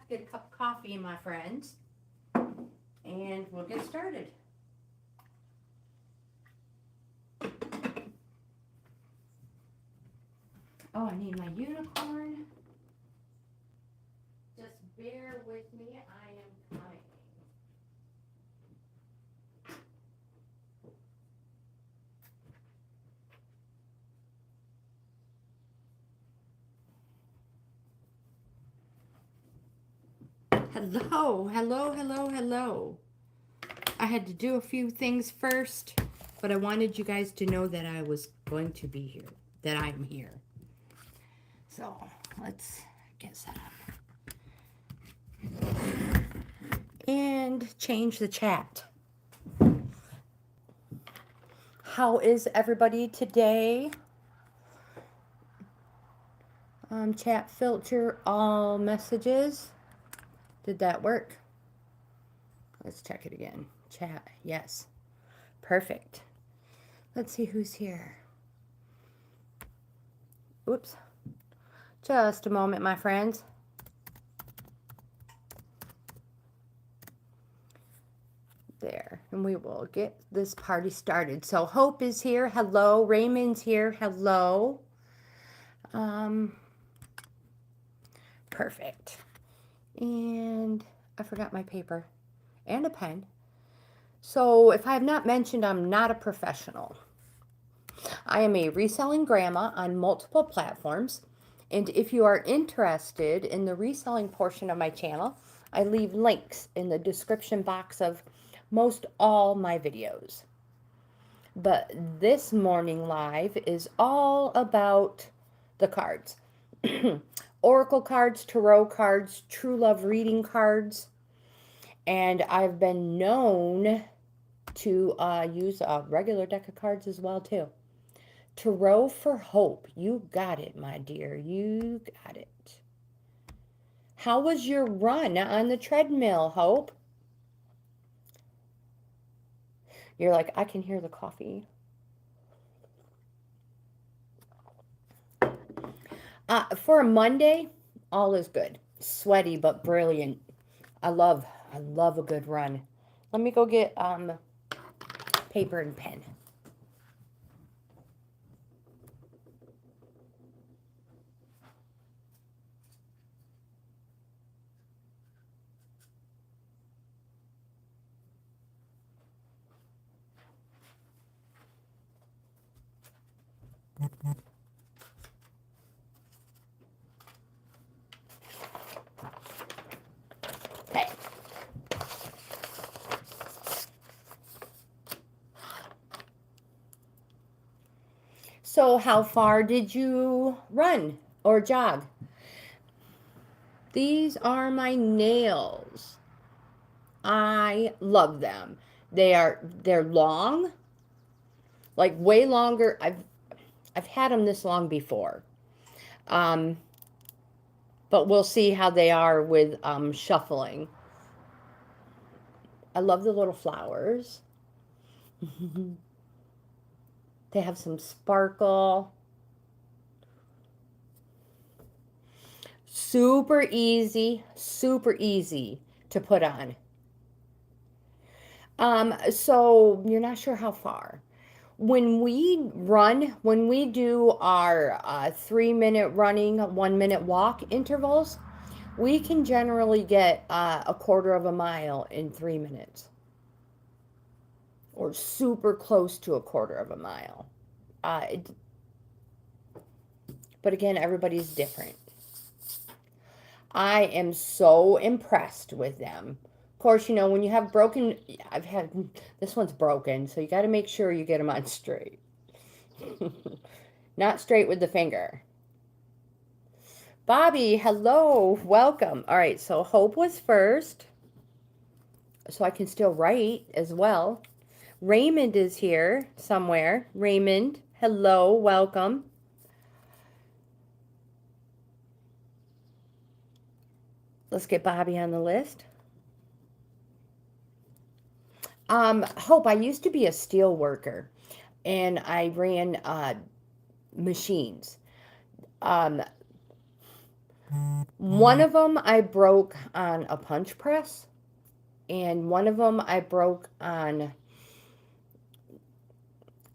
get a cup of coffee, my friends, and we'll get started. Oh, I need my unicorn. Just bear with me. I am coming. Hello, hello, hello, hello. I had to do a few things first, but I wanted you guys to know that I was going to be here, that I'm here. So let's get set up and change the chat. How is everybody today? Chat filter all messages. Did that work? Let's check it again. Chat, yes. Perfect. Let's see who's here. Oops. Just a moment, my friends. There, and we will get this party started. So Hope is here. Hello. Raymond's here. Hello. Perfect. And I forgot my paper and a pen. So if I have not mentioned, I'm not a professional. I am a reselling grandma on multiple platforms. And if you are interested in the reselling portion of my channel, I leave links in the description box of most all my videos. But this morning live is all about the cards. Oracle cards, tarot cards, true love reading cards. And I've been known to use a regular deck of cards as well too. Tarot for Hope. You got it, my dear. You got it. How was your run on the treadmill, Hope? You're like, I can hear the coffee. For a Monday, all is good. Sweaty but brilliant. I love a good run. Let me go get paper and pen. Okay. So how far did you run or jog? These are my nails. I love them. They're long, like way longer. I've had them this long before. But we'll see how they are with shuffling. I love the little flowers. They have some sparkle. Super easy to put on. So you're not sure how far. When we do our 3-minute running, 1-minute walk intervals, we can generally get a quarter of a mile in 3 minutes. Or super close to a quarter of a mile. But again, everybody's different. I am so impressed with them. Of course, you know, when you have broken, this one's broken, so you got to make sure you get them on straight. Not straight with the finger. Bobby, hello, welcome. All right, so Hope was first, so I can still write as well. Raymond is here somewhere. Raymond, hello, welcome. Let's get Bobby on the list. Hope, I used to be a steel worker, and I ran machines. One of them I broke on a punch press, and one of them I broke on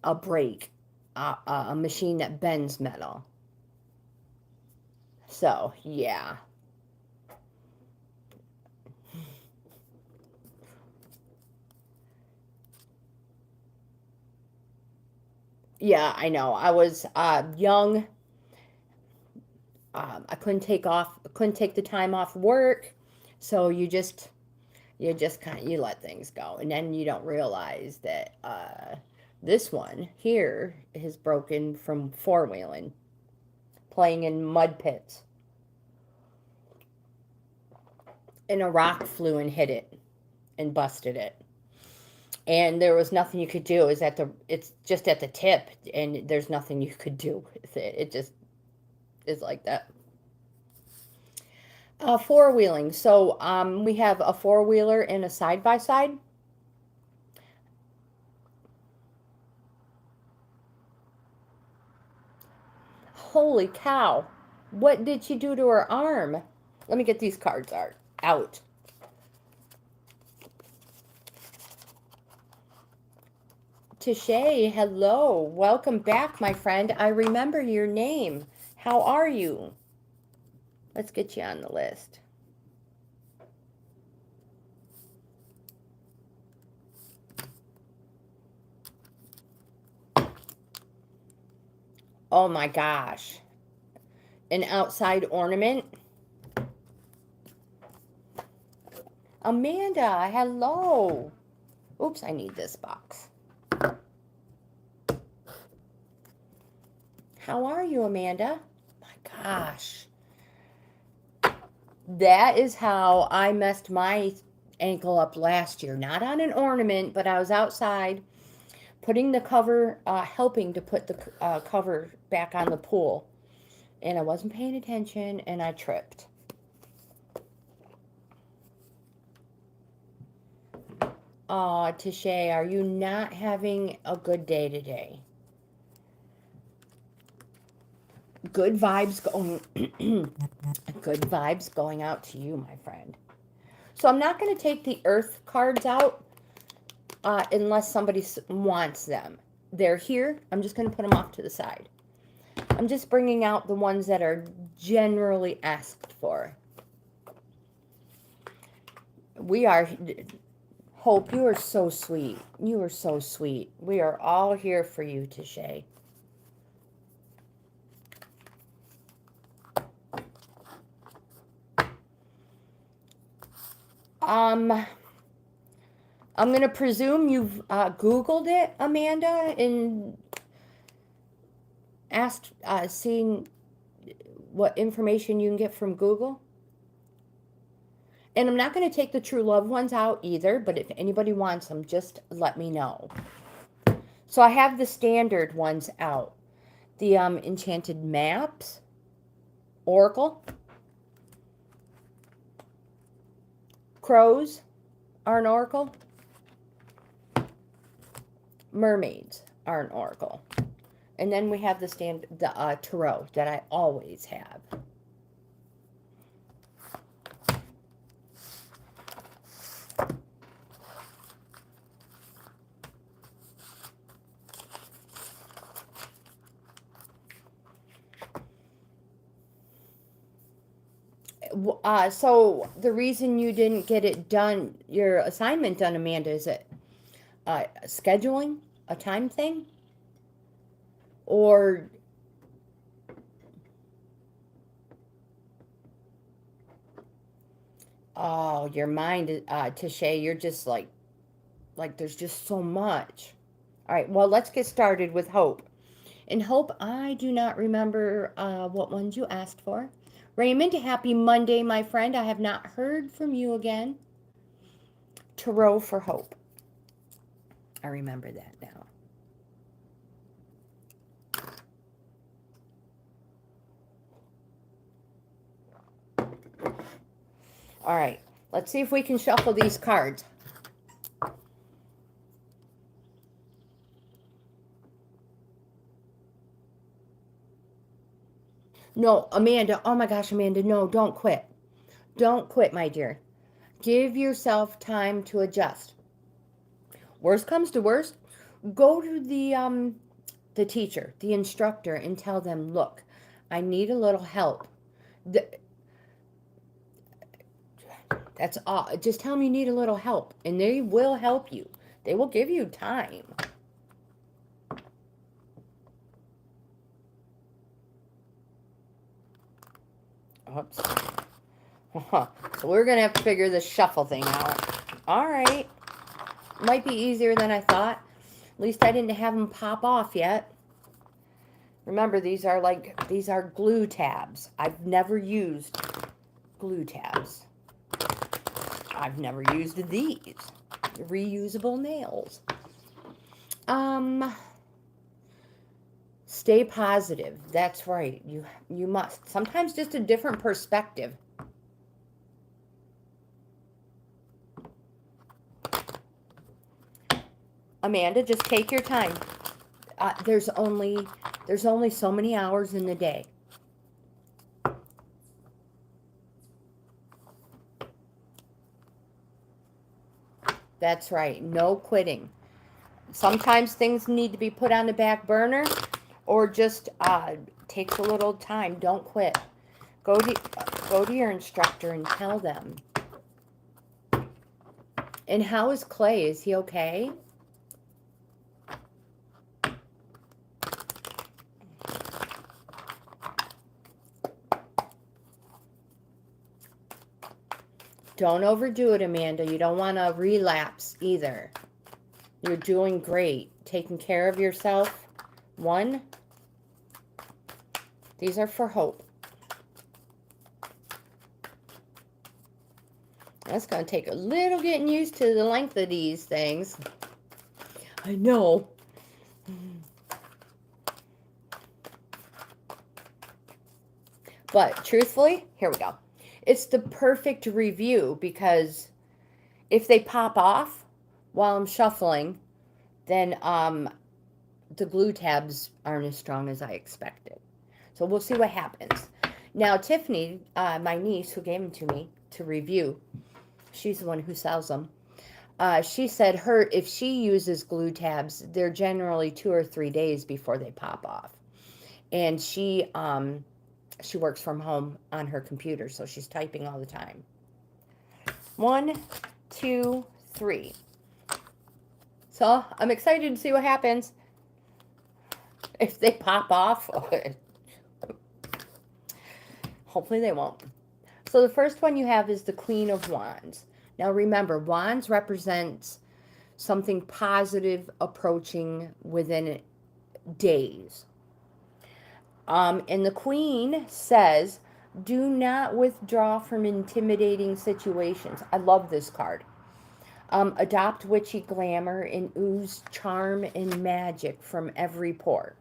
a brake, a machine that bends metal. So, yeah. Yeah, I know. I was young. I couldn't take the time off work. So you just kind of, you let things go. And then you don't realize that this one here is broken from four-wheeling, playing in mud pits. And a rock flew and hit it and busted it. And there was nothing you could do. It's just at the tip, and there's nothing you could do with it. It just is like that. Four-wheeling. So we have a four-wheeler and a side-by-side. Holy cow. What did she do to her arm? Let me get these cards out. Tishay, hello. Welcome back, my friend. I remember your name. How are you? Let's get you on the list. Oh my gosh. An outside ornament. Amanda, hello. Oops, I need this box. How are you, Amanda? My gosh. That is how I messed my ankle up last year. Not on an ornament, but I was outside putting the cover, helping to put the cover back on the pool. And I wasn't paying attention, and I tripped. Tishay, are you not having a good day today? Good vibes going good vibes going out to you, my friend. So I'm not going to take the earth cards out unless somebody wants them. They're here. I'm just going to put them off to the side. I'm just bringing out the ones that are generally asked for. We are Hope, you are so sweet. You are so sweet. We are all here for you, Tishay. I'm going to presume you've Googled it, Amanda, and asked, seeing what information you can get from Google. And I'm not going to take the true love ones out either, but if anybody wants them, just let me know. So I have the standard ones out. The Enchanted Maps, Oracle, Crows are an oracle. Mermaids are an oracle. And then we have the Tarot that I always have. So the reason you didn't get it done, your assignment done, Amanda, is it scheduling, a time thing? Or oh, your mind, Tishay, you're just like there's just so much. All right, well, let's get started with Hope. And Hope, I do not remember what ones you asked for. Raymond, happy Monday, my friend. I have not heard from you again. Tarot for Hope. I remember that now. All right, let's see if we can shuffle these cards. No, Amanda. Oh my gosh, Amanda. No, don't quit. Don't quit, my dear. Give yourself time to adjust. Worst comes to worst, go to the teacher, the instructor, and tell them, look, I need a little help. That's all. Just tell them you need a little help, and they will help you. They will give you time. Oops. So we're going to have to figure this shuffle thing out. All right. Might be easier than I thought. At least I didn't have them pop off yet. Remember, these are glue tabs. I've never used glue tabs. I've never used these. Reusable nails. Stay positive. That's right. You must. Sometimes just a different perspective. Amanda, just take your time. There's only so many hours in the day. That's right. No quitting. Sometimes things need to be put on the back burner, or just takes a little time. Don't quit. Go to your instructor and tell them. And how is Clay? Is he okay? Don't overdo it, Amanda. You don't want to relapse either. You're doing great. Taking care of yourself. 1. These are for hope. That's going to take a little getting used to the length of these things. I know. But truthfully, here we go. It's the perfect review, because if they pop off while I'm shuffling, then the glue tabs aren't as strong as I expected. So we'll see what happens. Now, Tiffany, my niece who gave them to me to review, she's the one who sells them. She said if she uses glue tabs, they're generally 2 or 3 days before they pop off. And she works from home on her computer, so she's typing all the time. 1, 2, 3. So I'm excited to see what happens. If they pop off, hopefully they won't. So the first one you have is the Queen of Wands. Now remember, Wands represents something positive approaching within days. And the Queen says, do not withdraw from intimidating situations. I love this card. Adopt witchy glamour and ooze charm and magic from every pore.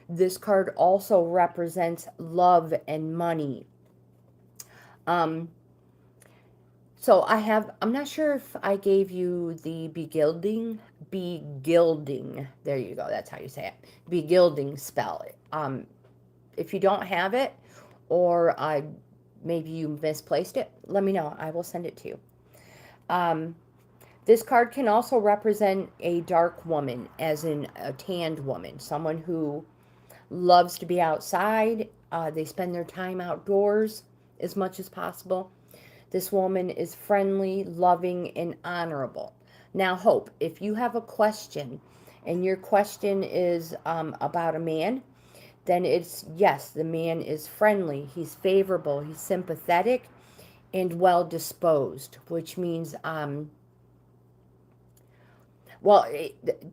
This card also represents love and money. So I'm not sure if I gave you the begilding, there you go, that's how you say it, begilding spell. If you don't have it, or maybe you misplaced it, let me know. I will send it to you. This card can also represent a dark woman, as in a tanned woman, someone who loves to be outside. They spend their time outdoors as much as possible. This woman is friendly, loving, and honorable. Now, Hope, if you have a question, and your question is about a man, then it's, yes, the man is friendly, he's favorable, he's sympathetic, and well-disposed, which means,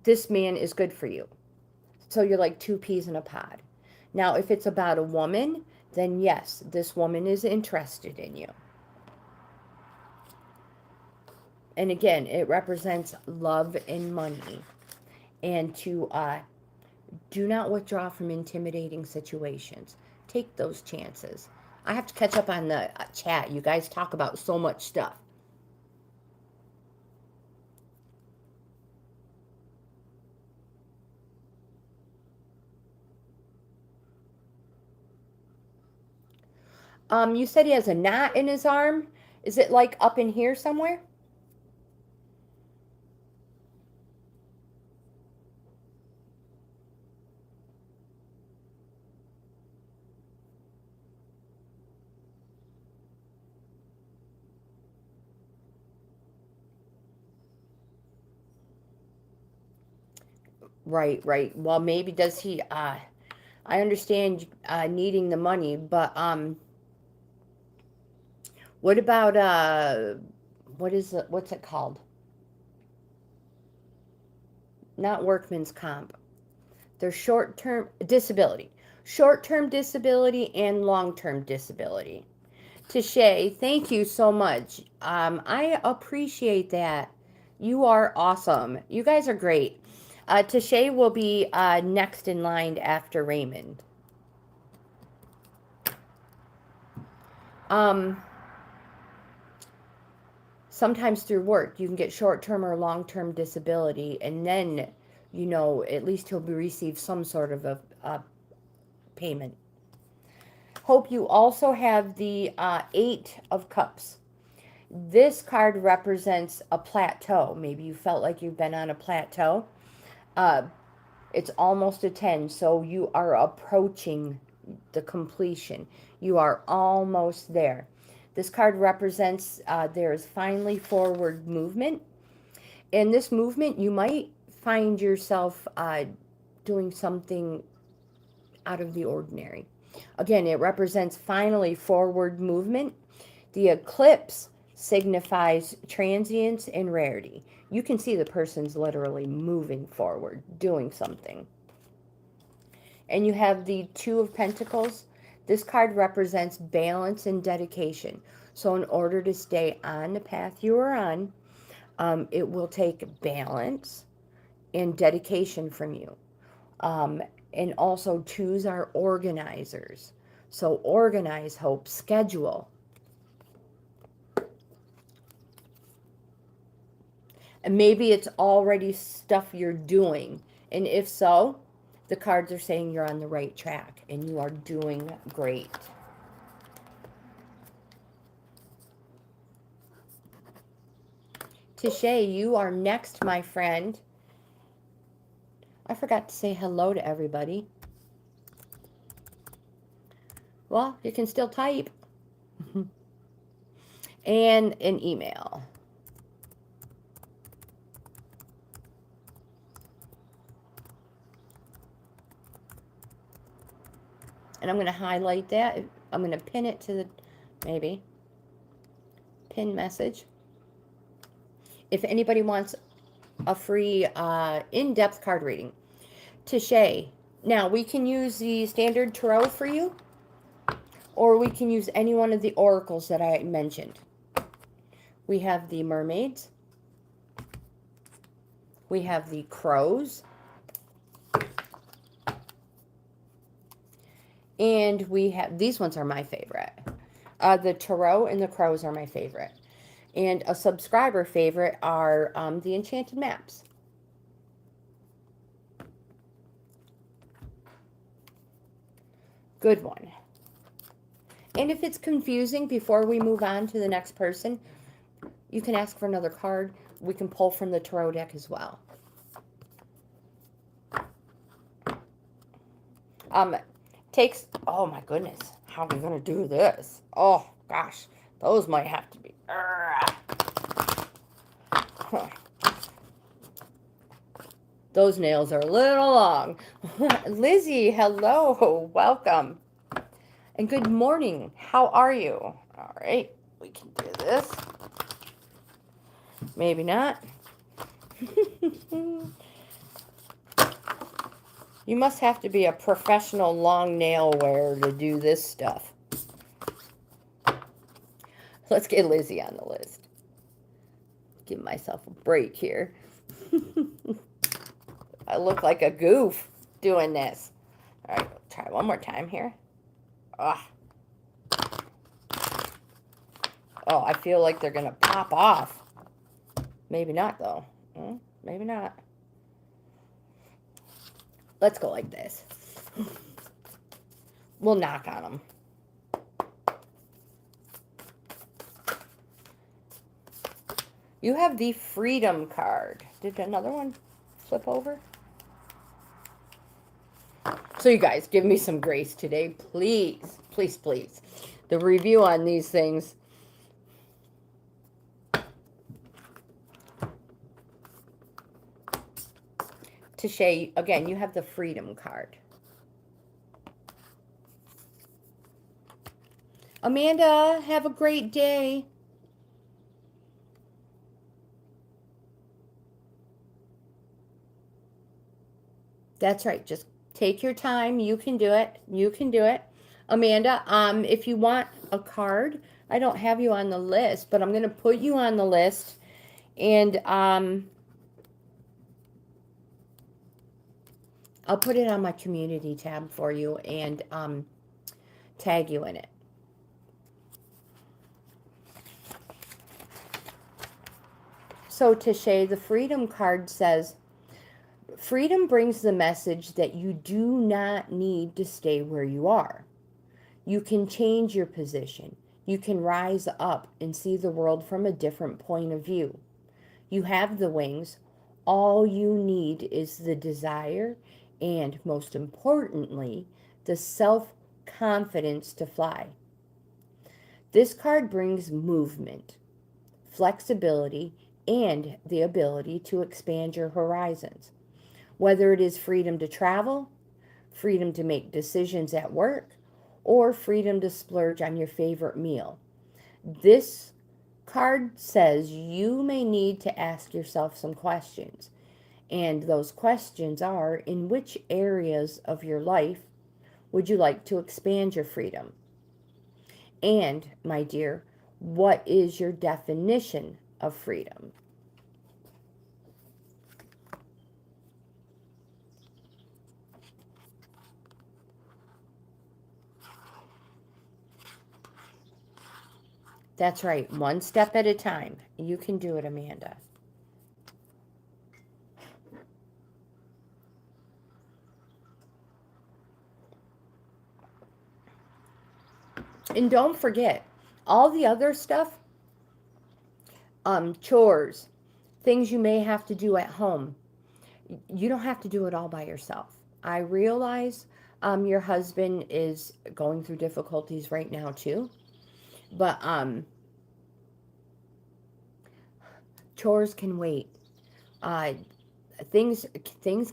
this man is good for you. So you're like 2 peas in a pod. Now, if it's about a woman, then yes, this woman is interested in you. And again, it represents love and money. And to do not withdraw from intimidating situations. Take those chances. I have to catch up on the chat. You guys talk about so much stuff. You said he has a knot in his arm. Is it like up in here somewhere? Right, right. Well, maybe does he, I understand needing the money, but what about what's it called? Not workman's comp. There's short-term disability. Short-term disability and long-term disability. Tashay, thank you so much. I appreciate that. You are awesome. You guys are great. Tashay will be next in line after Raymond. Um, Sometimes through work, you can get short-term or long-term disability, and then, at least he'll receive some sort of a payment. Hope you also have the Eight of Cups. This card represents a plateau. Maybe you felt like you've been on a plateau. It's almost a 10, so you are approaching the completion. You are almost there. This card represents there is finally forward movement. In this movement, you might find yourself doing something out of the ordinary. Again, it represents finally forward movement. The eclipse signifies transience and rarity. You can see the person's literally moving forward, doing something. And you have the Two of Pentacles. This card represents balance and dedication. So in order to stay on the path you are on, it will take balance and dedication from you. And also twos are organizers. So organize, Hope, schedule. And maybe it's already stuff you're doing. And if so, the cards are saying you're on the right track and you are doing great. Tishay, you are next, my friend. I forgot to say hello to everybody. Well, you can still type. And an email. And I'm going to highlight that. I'm going to pin it to the, maybe, pin message. If anybody wants a free in-depth card reading. Tishay, now we can use the standard tarot for you, or we can use any one of the oracles that I mentioned. We have the mermaids. We have the crows. And we have, these ones are my favorite. The tarot and the crows are my favorite. And a subscriber favorite are the enchanted maps. Good one. And if it's confusing before we move on to the next person, you can ask for another card. We can pull from the tarot deck as well. Takes, oh my goodness, how are we going to do this? Oh gosh, those might have to be. Huh. Those nails are a little long. Lizzie, hello, welcome. And good morning. How are you? All right, we can do this. Maybe not. You must have to be a professional long nail wearer to do this stuff. Let's get Lizzie on the list. Give myself a break here. I look like a goof doing this. All right, try one more time here. Oh, I feel like they're going to pop off. Maybe not, though. Maybe not. Let's go like this. We'll knock on them. You have the freedom card. Did another one flip over? So you guys, give me some grace today, please. Please, please. The review on these things. Tashay, again, you have the freedom card. Amanda, have a great day. That's right. Just take your time. You can do it. You can do it. Amanda, if you want a card, I don't have you on the list, but I'm going to put you on the list, and I'll put it on my community tab for you and tag you in it. So Tashay, the freedom card says, freedom brings the message that you do not need to stay where you are. You can change your position. You can rise up and see the world from a different point of view. You have the wings. All you need is the desire and, most importantly, the self-confidence to fly. This card brings movement, flexibility, and the ability to expand your horizons. Whether it is freedom to travel, freedom to make decisions at work, or freedom to splurge on your favorite meal. This card says you may need to ask yourself some questions. And those questions are, in which areas of your life would you like to expand your freedom? And, my dear, what is your definition of freedom? That's right, one step at a time. You can do it, Amanda. And don't forget, all the other stuff, chores, things you may have to do at home, you don't have to do it all by yourself. I realize your husband is going through difficulties right now too, but chores can wait. Uh, things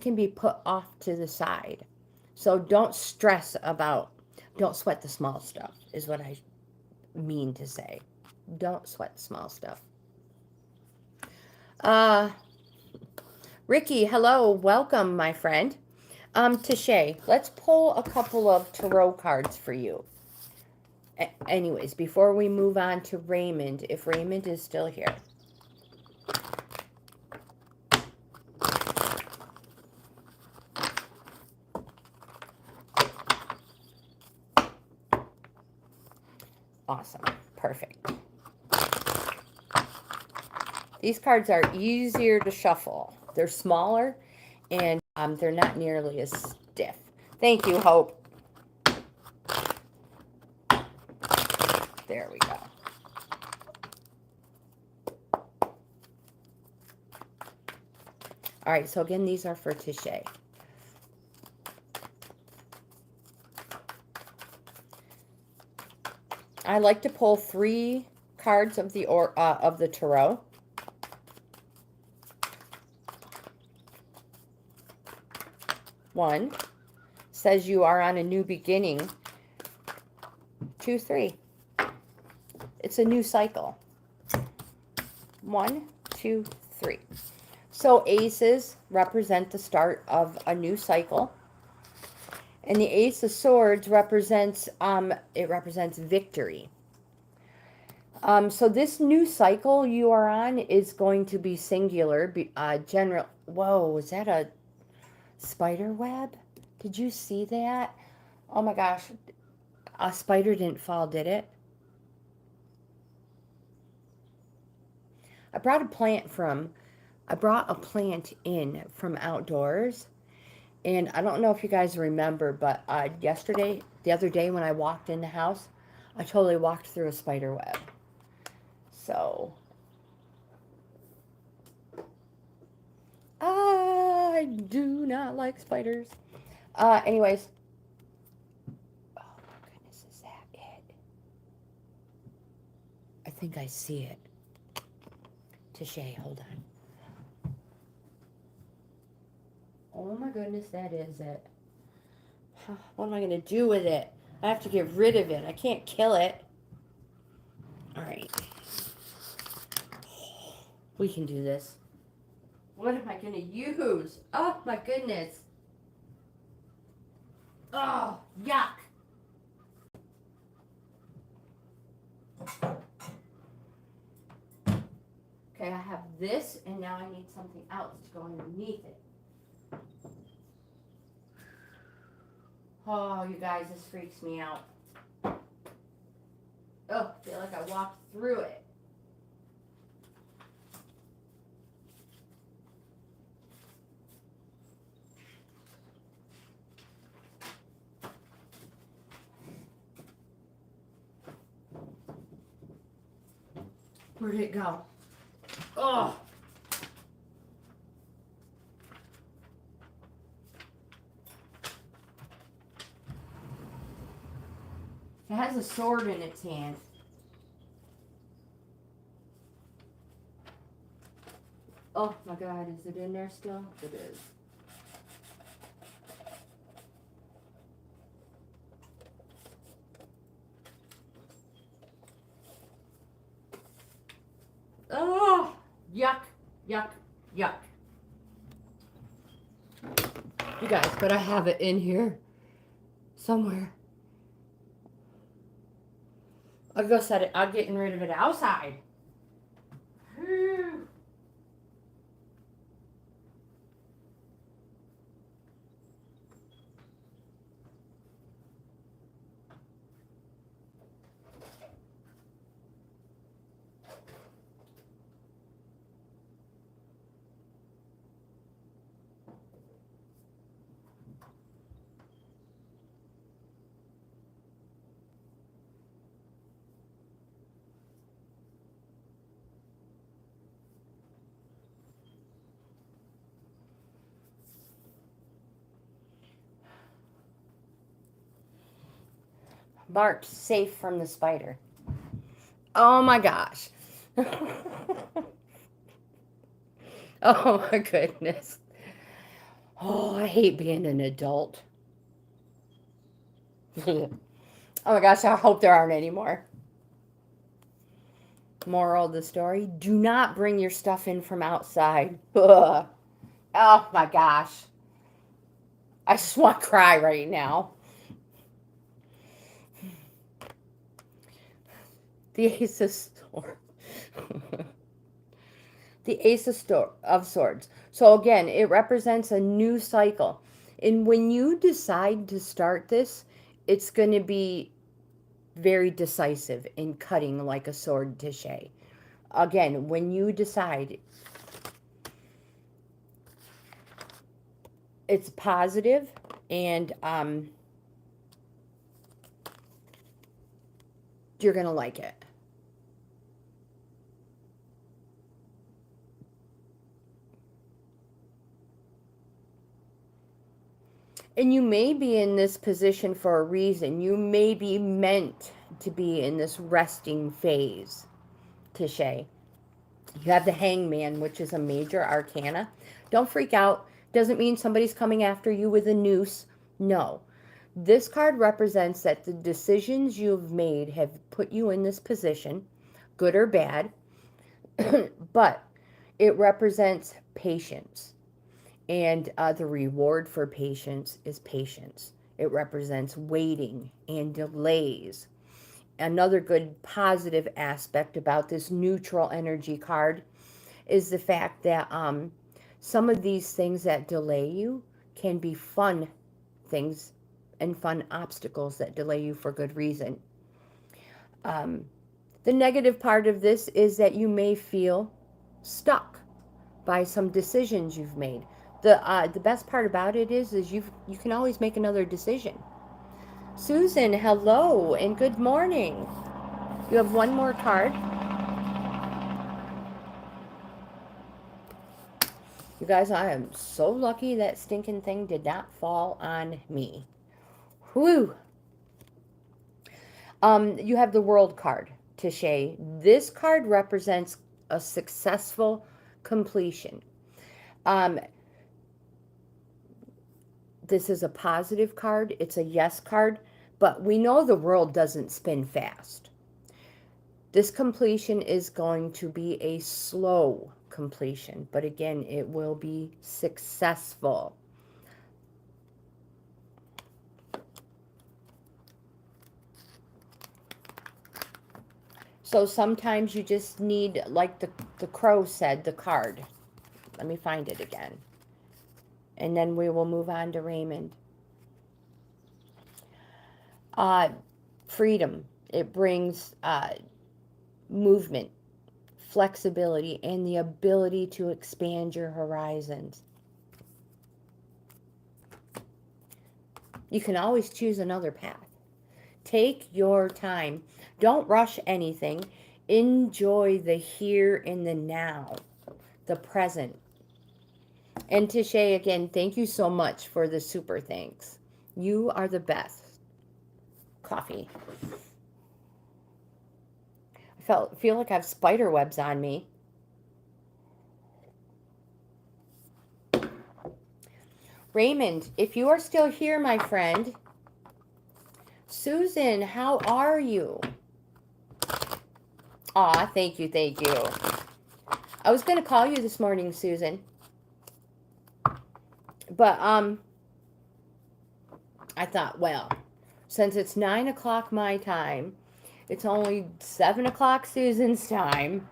can be put off to the side. So don't sweat the small stuff, is what I mean to say. Don't sweat the small stuff. Ricky, hello, welcome, my friend. Tashay, let's pull a couple of tarot cards for you. Anyways, before we move on to Raymond, if Raymond is still here. Awesome. Perfect. These cards are easier to shuffle. They're smaller, and they're not nearly as stiff. Thank you, Hope. There we go. All right, so again, these are for Tashay. I like to pull 3 cards of the tarot. One says you are on a new beginning. 2, 3. It's a new cycle. 1, 2, 3. So aces represent the start of a new cycle. And the Ace of Swords represents victory. So this new cycle you are on is going to be singular. General. Whoa, was that a spider web? Did you see that? Oh my gosh, a spider didn't fall, did it? I brought a plant in from outdoors. And I don't know if you guys remember, but the other day when I walked in the house, I totally walked through a spider web. So, like spiders. Anyways. Oh my goodness, is that it? I think I see it. Touche, hold on. Oh my goodness, that is it. What am I going to do with it? I have to get rid of it. I can't kill it. All right. We can do this. What am I going to use? Oh my goodness. Oh, yuck. Okay, I have this, and now I need something else to go underneath it. Oh, you guys, this freaks me out. Oh, I feel like I walked through it. Where did it go? Oh. It has a sword in its hand. Oh my God, is it in there still? It is. Oh, yuck, yuck, yuck. You guys, but I have it in here somewhere. I'll go set it. I'm getting rid of it outside. Marked safe from the spider. Oh my gosh. Oh my goodness. Oh, I hate being an adult. Oh my gosh, I hope there aren't any more. Moral of the story, do not bring your stuff in from outside. Ugh. Oh my gosh. I just want to cry right now. The Ace of Swords. The Ace of Swords. So again, it represents a new cycle. And when you decide to start this, it's going to be very decisive in cutting like a sword touche. Again, when you decide, it's positive and you're going to like it. And you may be in this position for a reason. You may be meant to be in this resting phase, touche. You have the Hangman, which is a major arcana. Don't freak out. Doesn't mean somebody's coming after you with a noose. No. This card represents that the decisions you've made have put you in this position, good or bad, but it represents patience. And the reward for patience is patience. It represents waiting and delays. Another good positive aspect about this neutral energy card is the fact that some of these things that delay you can be fun things and fun obstacles that delay you for good reason. The negative part of this is that you may feel stuck by some decisions you've made. The best part about it is you can always make another decision. Susan, hello and good morning. You have one more card. You guys, I am so lucky that stinking thing did not fall on me. Whew. You have the World card, Tisha. This card represents a successful completion. Um, this is a positive card. It's a yes card, but we know the world doesn't spin fast. This completion is going to be a slow completion, but again, it will be successful. So sometimes you just need, like the crow said, the card. Let me find it again. And then we will move on to Raymond. Freedom. It brings movement, flexibility, and the ability to expand your horizons. You can always choose another path. Take your time. Don't rush anything. Enjoy the here and the now, the present. And Tisha, again, thank you so much for the super thanks. You are the best. Coffee. I feel like I have spider webs on me. Raymond, if you are still here, my friend. Susan, how are you? Aw, thank you, thank you. I was going to call you this morning, Susan. But, I thought, well, since it's 9 o'clock my time, it's only 7 o'clock Susan's time.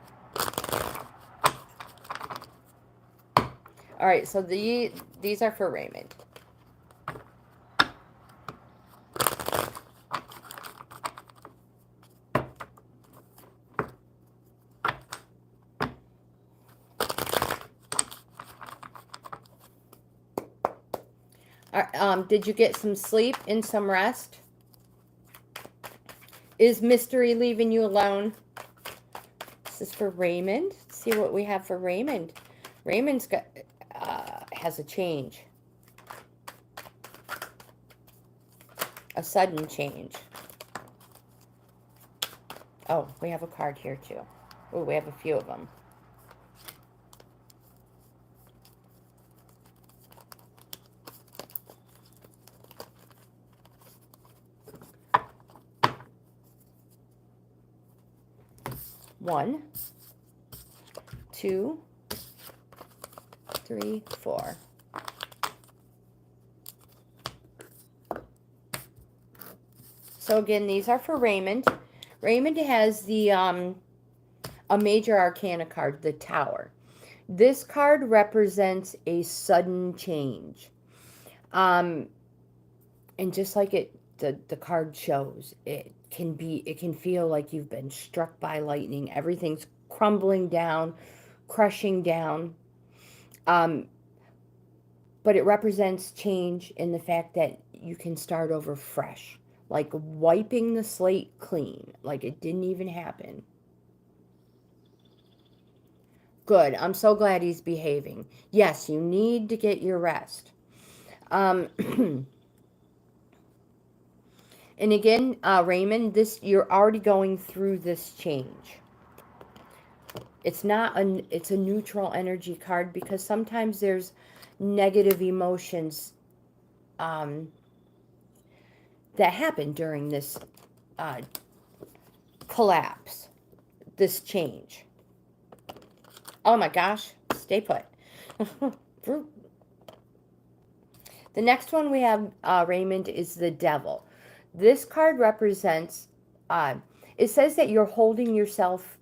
All right, so these are for Raymond. Did you get some sleep and some rest? Is mystery leaving you alone? This is for Raymond. Let's see what we have for Raymond. Raymond's got has a change. A sudden change. Oh, we have a card here too. Oh, we have a few of them. One, two, three, four. So again, these are for Raymond. Raymond has the a major arcana card, the Tower. This card represents a sudden change. And just like the card shows, it can feel like you've been struck by lightning. Everything's crumbling down, crushing down. But it represents change in the fact that you can start over fresh, like wiping the slate clean, like it didn't even happen. Good. I'm so glad he's behaving. Yes, you need to get your rest. And again, Raymond, you're already going through this change. It's a neutral energy card because sometimes there's negative emotions that happen during this collapse, this change. Oh my gosh, stay put. The next one we have, Raymond, is the Devil. This card represents, it says that you're holding yourself.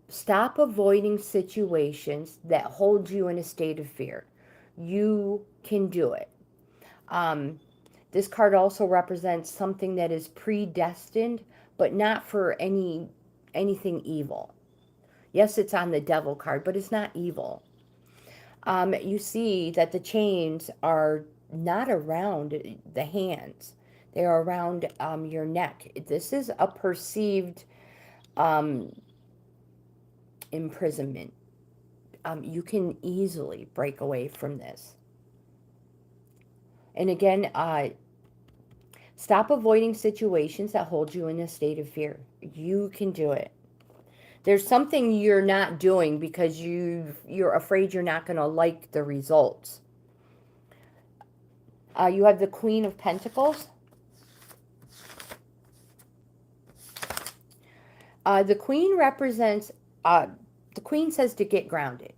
Stop avoiding situations that hold you in a state of fear. You can do it. This card also represents something that is predestined, but not for anything evil. Yes, it's on the Devil card, but it's not evil. You see that the chains are not around the hands. They are around your neck. This is a perceived imprisonment. you can easily break away from this. And again, stop avoiding situations that hold you in a state of fear. You can do it. There's something you're not doing because you're afraid you're not going to like the results. You have the Queen of Pentacles. The Queen represents, the Queen says to get grounded.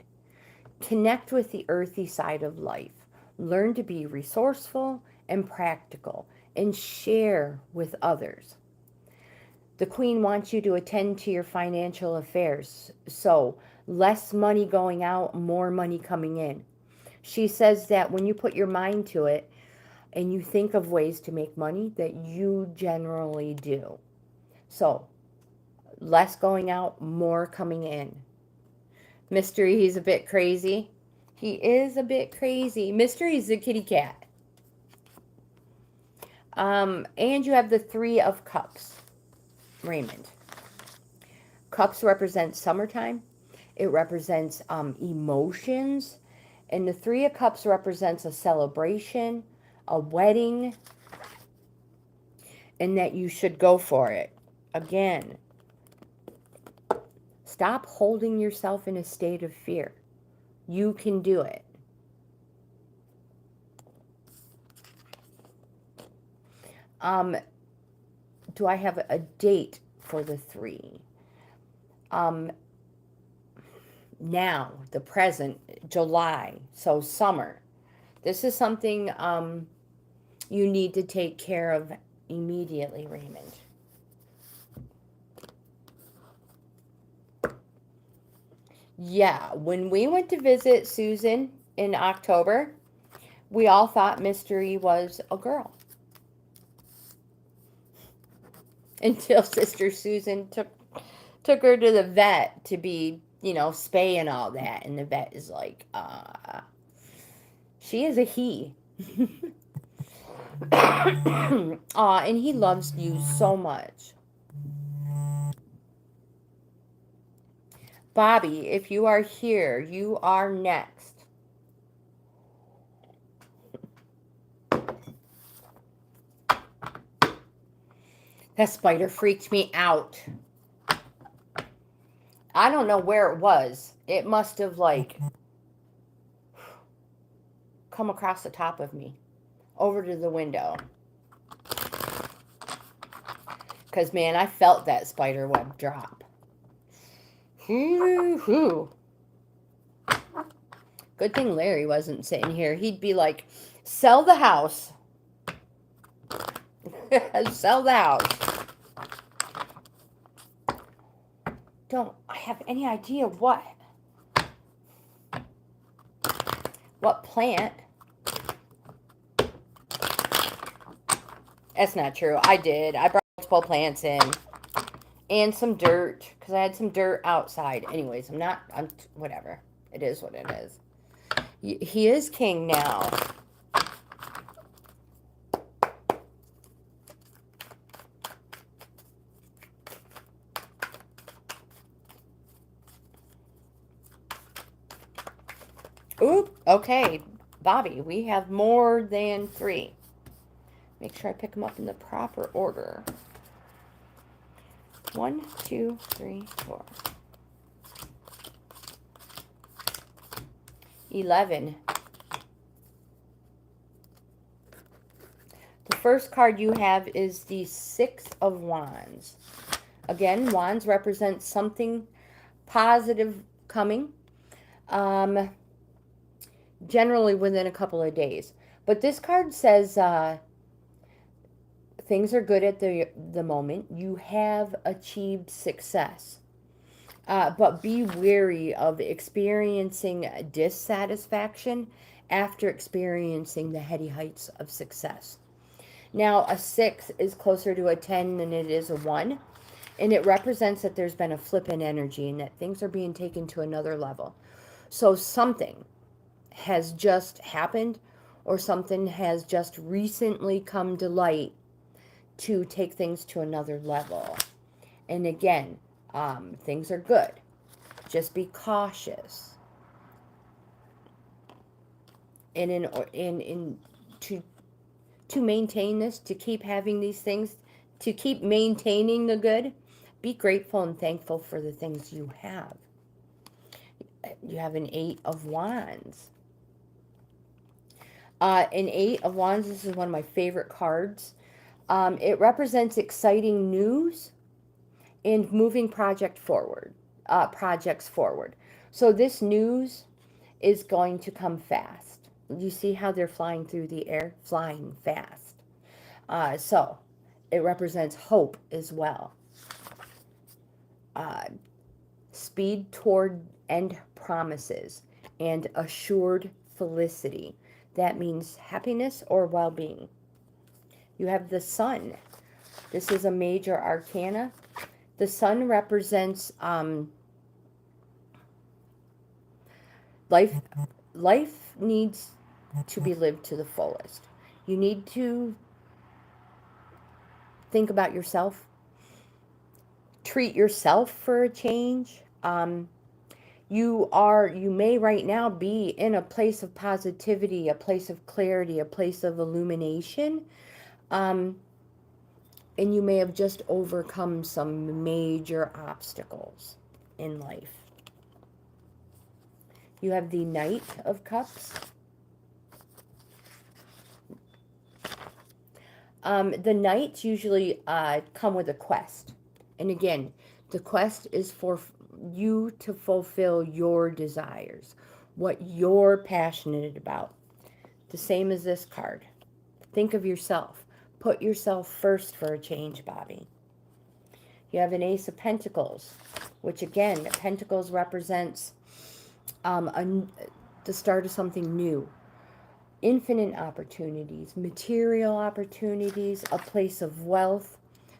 Connect with the earthy side of life. Learn to be resourceful and practical and share with others. The Queen wants you to attend to your financial affairs. So less money going out, more money coming in. She says that when you put your mind to it and you think of ways to make money, that you generally do. So less going out, more coming in. Mystery, he's a bit crazy. He is a bit crazy. Mystery is a kitty cat. And you have the Three of Cups, Raymond. Cups represents summertime. It represents emotions. And the Three of Cups represents a celebration, a wedding, and that you should go for it. Again, stop holding yourself in a state of fear. You can do it. Do I have a date for the three? Now, the present, July, so summer. This is something you need to take care of immediately, Raymond. Yeah, when we went to visit Susan in October, we all thought Mystery was a girl. Until Sister Susan took her to the vet to be, spay and all that. And the vet is like, she is a he. And he loves you so much. Bobby, if you are here, you are next. That spider freaked me out. I don't know where it was. It must have, come across the top of me. Over to the window. Because, man, I felt that spider web drop. Hoo-hoo. Good thing Larry wasn't sitting here. He'd be like, sell the house. Sell the house. Don't I have any idea what plant. That's not true. I did. I brought multiple plants in. And some dirt. Because I had some dirt outside. Anyways, I'm whatever. It is what it is. He is king now. Oop, okay. Bobby, we have more than three. Make sure I pick them up in the proper order. 1, 2, 3, 4. 11. The first card you have is the Six of Wands. Again, Wands represents something positive coming. Generally within a couple of days. But this card says things are good at the moment. You have achieved success. But be wary of experiencing dissatisfaction after experiencing the heady heights of success. Now, a 6 is closer to a 10 than it is a 1. And it represents that there's been a flip in energy and that things are being taken to another level. So something has just happened or something has just recently come to light to take things to another level. And again, things are good. Just be cautious. And to to maintain this, to keep having these things, to keep maintaining the good, be grateful and thankful for the things you have. You have an Eight of Wands. An Eight of Wands, this is one of my favorite cards. It represents exciting news and moving projects forward. So this news is going to come fast. You see how they're flying through the air? Flying fast. So it represents hope as well. Speed toward end promises and assured felicity. That means happiness or well-being. You have the Sun. This is a major arcana. The Sun represents life. Life needs to be lived to the fullest. You need to think about yourself. Treat yourself for a change. You may right now be in a place of positivity, a place of clarity, a place of illumination. And you may have just overcome some major obstacles in life. You have the Knight of Cups. The Knights usually come with a quest. And again, the quest is for you to fulfill your desires, what you're passionate about. The same as this card. Think of yourself. Put yourself first for a change, Bobby. You have an Ace of Pentacles, which again, Pentacles represents the start of something new. Infinite opportunities, material opportunities, a place of wealth.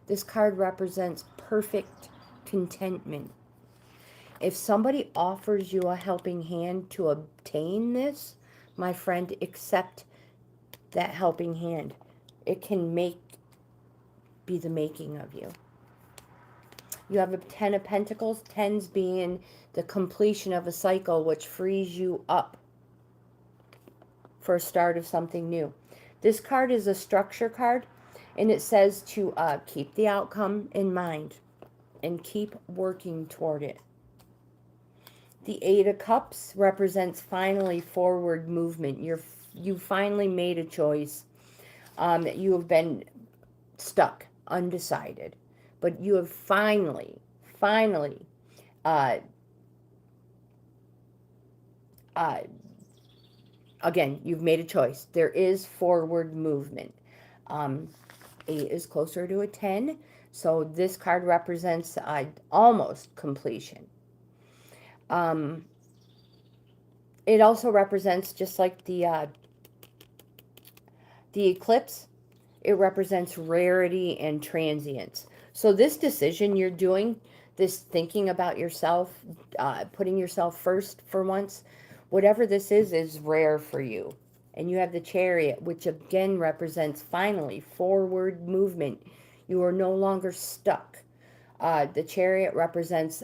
This card represents perfect contentment. If somebody offers you a helping hand to obtain this, my friend, accept that helping hand. It can be the making of you. You have a Ten of Pentacles, tens being the completion of a cycle, which frees you up for a start of something new. This card is a structure card, and it says to keep the outcome in mind and keep working toward it. The Eight of Cups represents finally forward movement. You finally made a choice. You have been stuck, undecided, but you have finally, again, you've made a choice. There is forward movement. 8 is closer to a 10, so this card represents almost completion. It also represents, just like the eclipse, it represents rarity and transience. So this decision you're doing, this thinking about yourself, putting yourself first for once, whatever this is rare for you. And you have the Chariot, which again represents finally forward movement. You are no longer stuck. The Chariot represents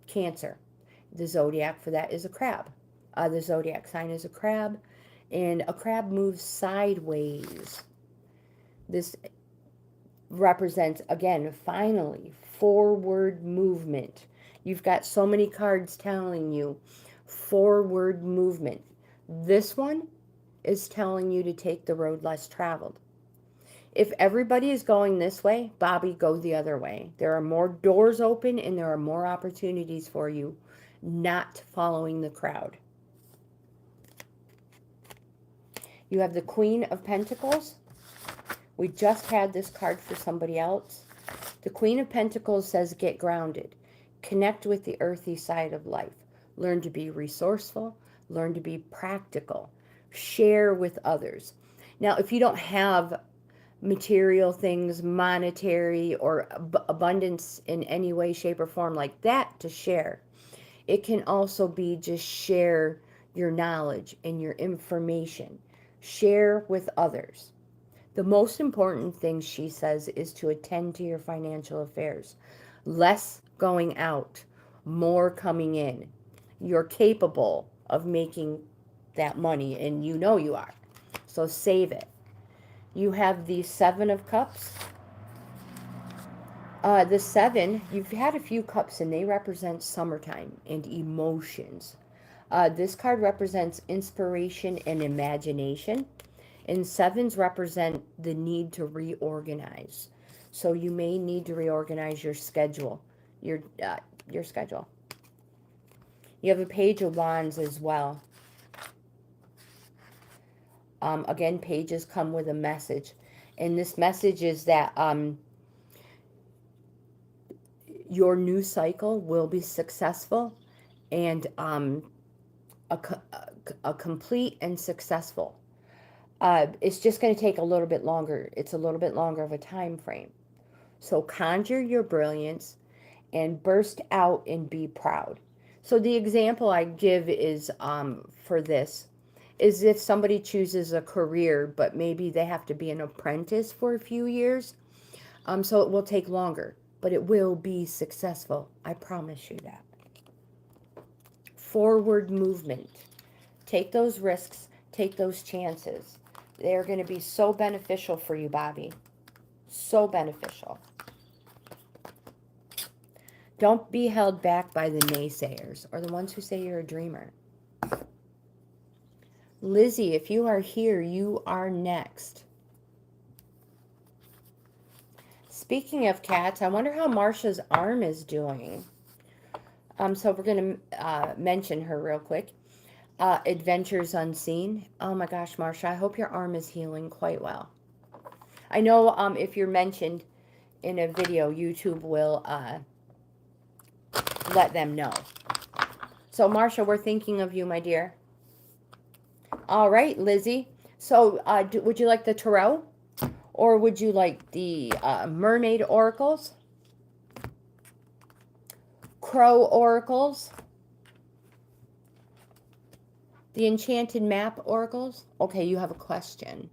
Cancer. The zodiac for that is a crab. The zodiac sign is a crab, and a crab moves sideways. This represents, again, finally, forward movement. You've got so many cards telling you forward movement. This one is telling you to take the road less traveled. If everybody is going this way, Bobby, go the other way. There are more doors open and there are more opportunities for you, not following the crowd. You have the Queen of Pentacles. We just had this card for somebody else. The Queen of Pentacles says get grounded. Connect with the earthy side of life. Learn to be resourceful. Learn to be practical. Share with others. Now, if you don't have material things, monetary or abundance in any way, shape, or form like that to share, it can also be just share your knowledge and your information. Share with others. The most important thing, she says, is to attend to your financial affairs. Less going out, more coming in. You're capable of making that money, and you know you are. So save it. You have the Seven of Cups. The seven, you've had a few cups, and they represent summertime and emotions. This card represents inspiration and imagination. And sevens represent the need to reorganize. So you may need to reorganize your schedule, your schedule. You have a Page of Wands as well. Again, pages come with a message. And this message is that your new cycle will be successful and a complete and successful. It's just going to take a little bit longer. It's a little bit longer of a time frame. So conjure your brilliance and burst out and be proud. So the example I give is for this is if somebody chooses a career, but maybe they have to be an apprentice for a few years. So it will take longer, but it will be successful. I promise you that. Forward movement. Take those risks. Take those chances. They're going to be so beneficial for you, Bobby. So beneficial. Don't be held back by the naysayers or the ones who say you're a dreamer. Lizzie, if you are here, you are next. Speaking of cats, I wonder how Marsha's arm is doing. So we're going to mention her real quick. Adventures Unseen. Oh my gosh, Marsha, I hope your arm is healing quite well. I know if you're mentioned in a video, YouTube will let them know. So Marsha, we're thinking of you, my dear. All right, Lizzie. So would you like the tarot? Or would you like the mermaid oracles? Crow oracles? The enchanted map oracles? Okay, you have a question.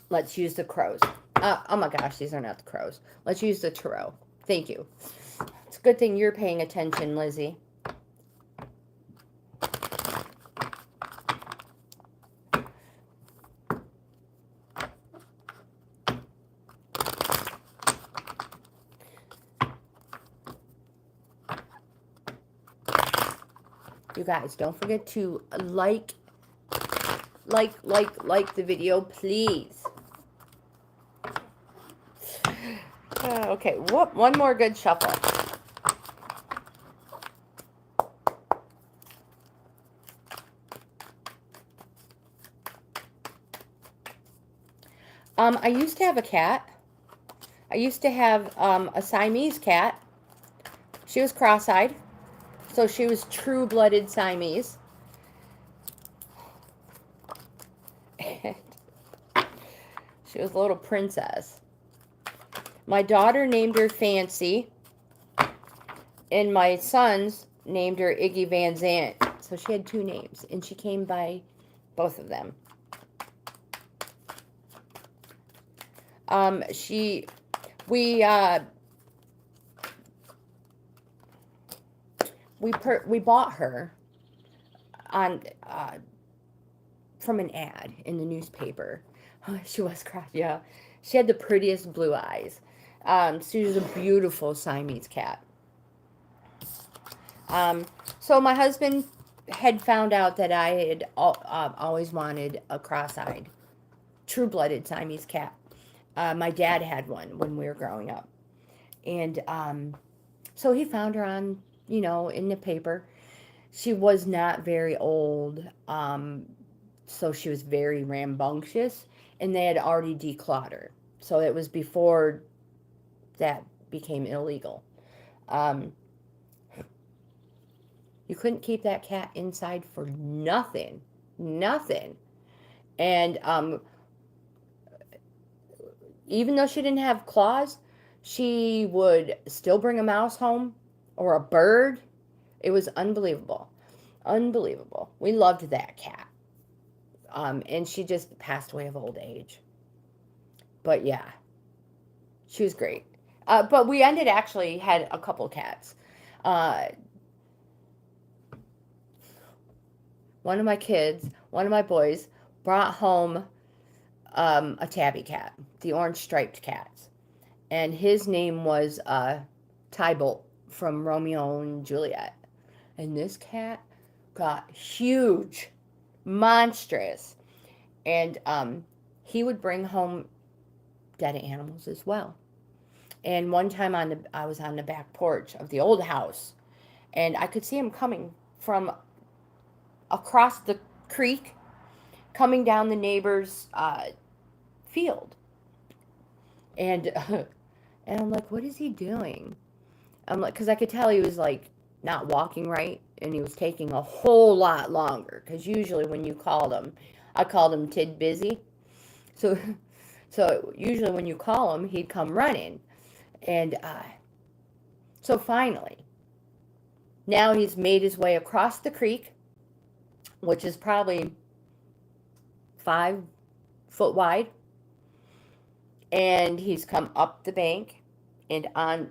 Let's use the crows. Oh my gosh, these are not the crows. Let's use the tarot. Thank you. It's a good thing you're paying attention, Lizzie. You guys, don't forget to like the video, please. Okay, whoop, one more good shuffle. I used to have a cat. I used to have a Siamese cat. She was cross-eyed, so she was true-blooded Siamese. And she was a little princess. My daughter named her Fancy, and my sons named her Iggy Van Zant. So she had two names, and she came by both of them. We bought her on from an ad in the newspaper. She was cross, yeah. She had the prettiest blue eyes. She was a beautiful Siamese cat. So my husband had found out that I had always wanted a cross-eyed, true-blooded Siamese cat. My dad had one when we were growing up. And so he found her on, in the paper. She was not very old, so she was very rambunctious, and they had already declawed. So it was before that became illegal. You couldn't keep that cat inside for nothing. And even though she didn't have claws, she would still bring a mouse home or a bird. It was unbelievable. Unbelievable. We loved that cat. And she just passed away of old age. But yeah, she was great. But we actually had a couple cats. one of my kids, one of my boys, brought home a tabby cat, the orange striped cats. And his name was Tybalt from Romeo and Juliet. And this cat got huge, monstrous. And he would bring home dead animals as well. And one time I was on the back porch of the old house, and I could see him coming from across the creek, coming down the neighbor's field. And and I'm like, what is he doing? I'm like, because I could tell he was like not walking right, and he was taking a whole lot longer. Because usually when you called him, I called him Tid Busy. So, so usually when you call him, he'd come running. And so finally, now he's made his way across the creek, which is probably 5 foot wide. And he's come up the bank and on,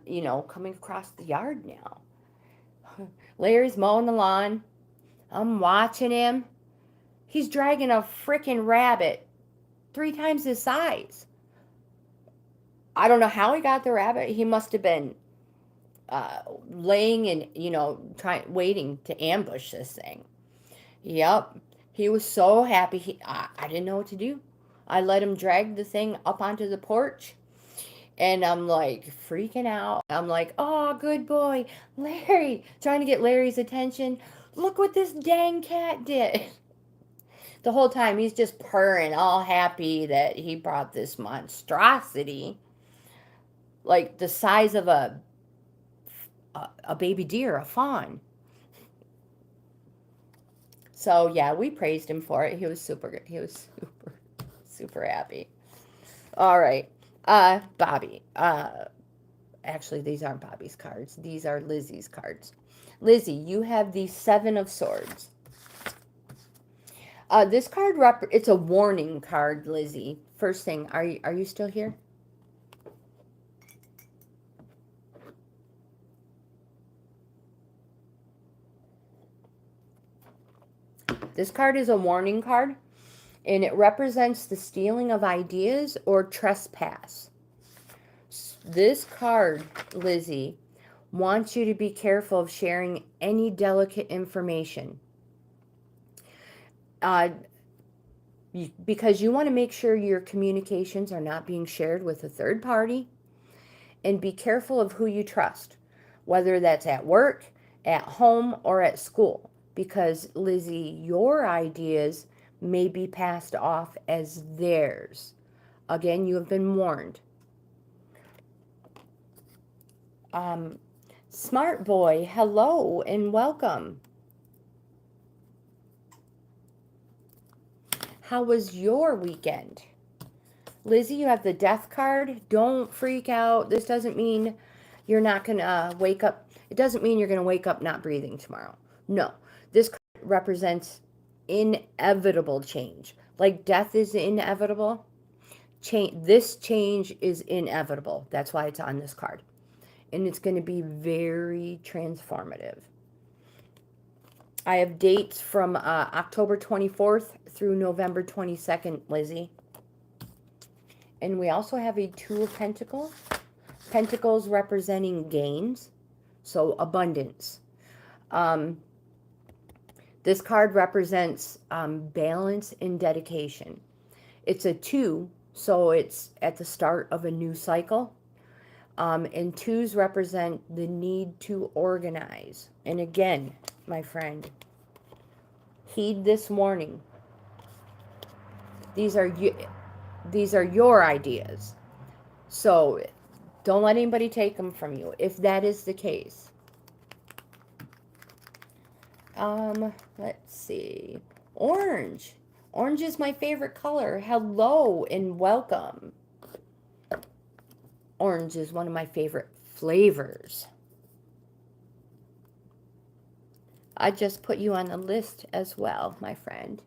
coming across the yard now. Larry's mowing the lawn. I'm watching him. He's dragging a freaking rabbit 3 times his size. I don't know how he got the rabbit. He must have been laying and, waiting to ambush this thing. Yep. He was so happy. I didn't know what to do. I let him drag the thing up onto the porch. And I'm like freaking out. I'm like, oh, good boy. Larry. Trying to get Larry's attention. Look what this dang cat did. The whole time he's just purring, all happy that he brought this monstrosity. Like the size of a baby deer, a fawn. So yeah, we praised him for it. He was super good. He was super happy. All right. Bobby. Actually, these aren't Bobby's cards. These are Lizzie's cards. Lizzie, you have the 7 of Swords. This card, it's a warning card, Lizzie. First thing, are you still here? This card is a warning card, and it represents the stealing of ideas or trespass. This card, Lizzie, wants you to be careful of sharing any delicate information. Because you want to make sure your communications are not being shared with a third party, and be careful of who you trust, whether that's at work, at home, or at school. Because, Lizzie, your ideas may be passed off as theirs. Again, you have been warned. Smart boy, hello and welcome. How was your weekend? Lizzie, you have the Death card. Don't freak out. This doesn't mean you're not going to wake up. It doesn't mean you're going to wake up not breathing tomorrow. No. This card represents inevitable change. Like death is inevitable. This change is inevitable. That's why it's on this card. And it's going to be very transformative. I have dates from October 24th through November 22nd, Lizzie. And we also have a 2 of Pentacles. Pentacles representing gains, so abundance. This card represents balance and dedication. It's a 2, so it's at the start of a new cycle. And 2s represent the need to organize. And again, my friend, heed this warning. These are your ideas. So don't let anybody take them from you if that is the case. Let's see. Orange. Orange is my favorite color. Hello and welcome. Orange is one of my favorite flavors. I just put you on the list as well, my friend.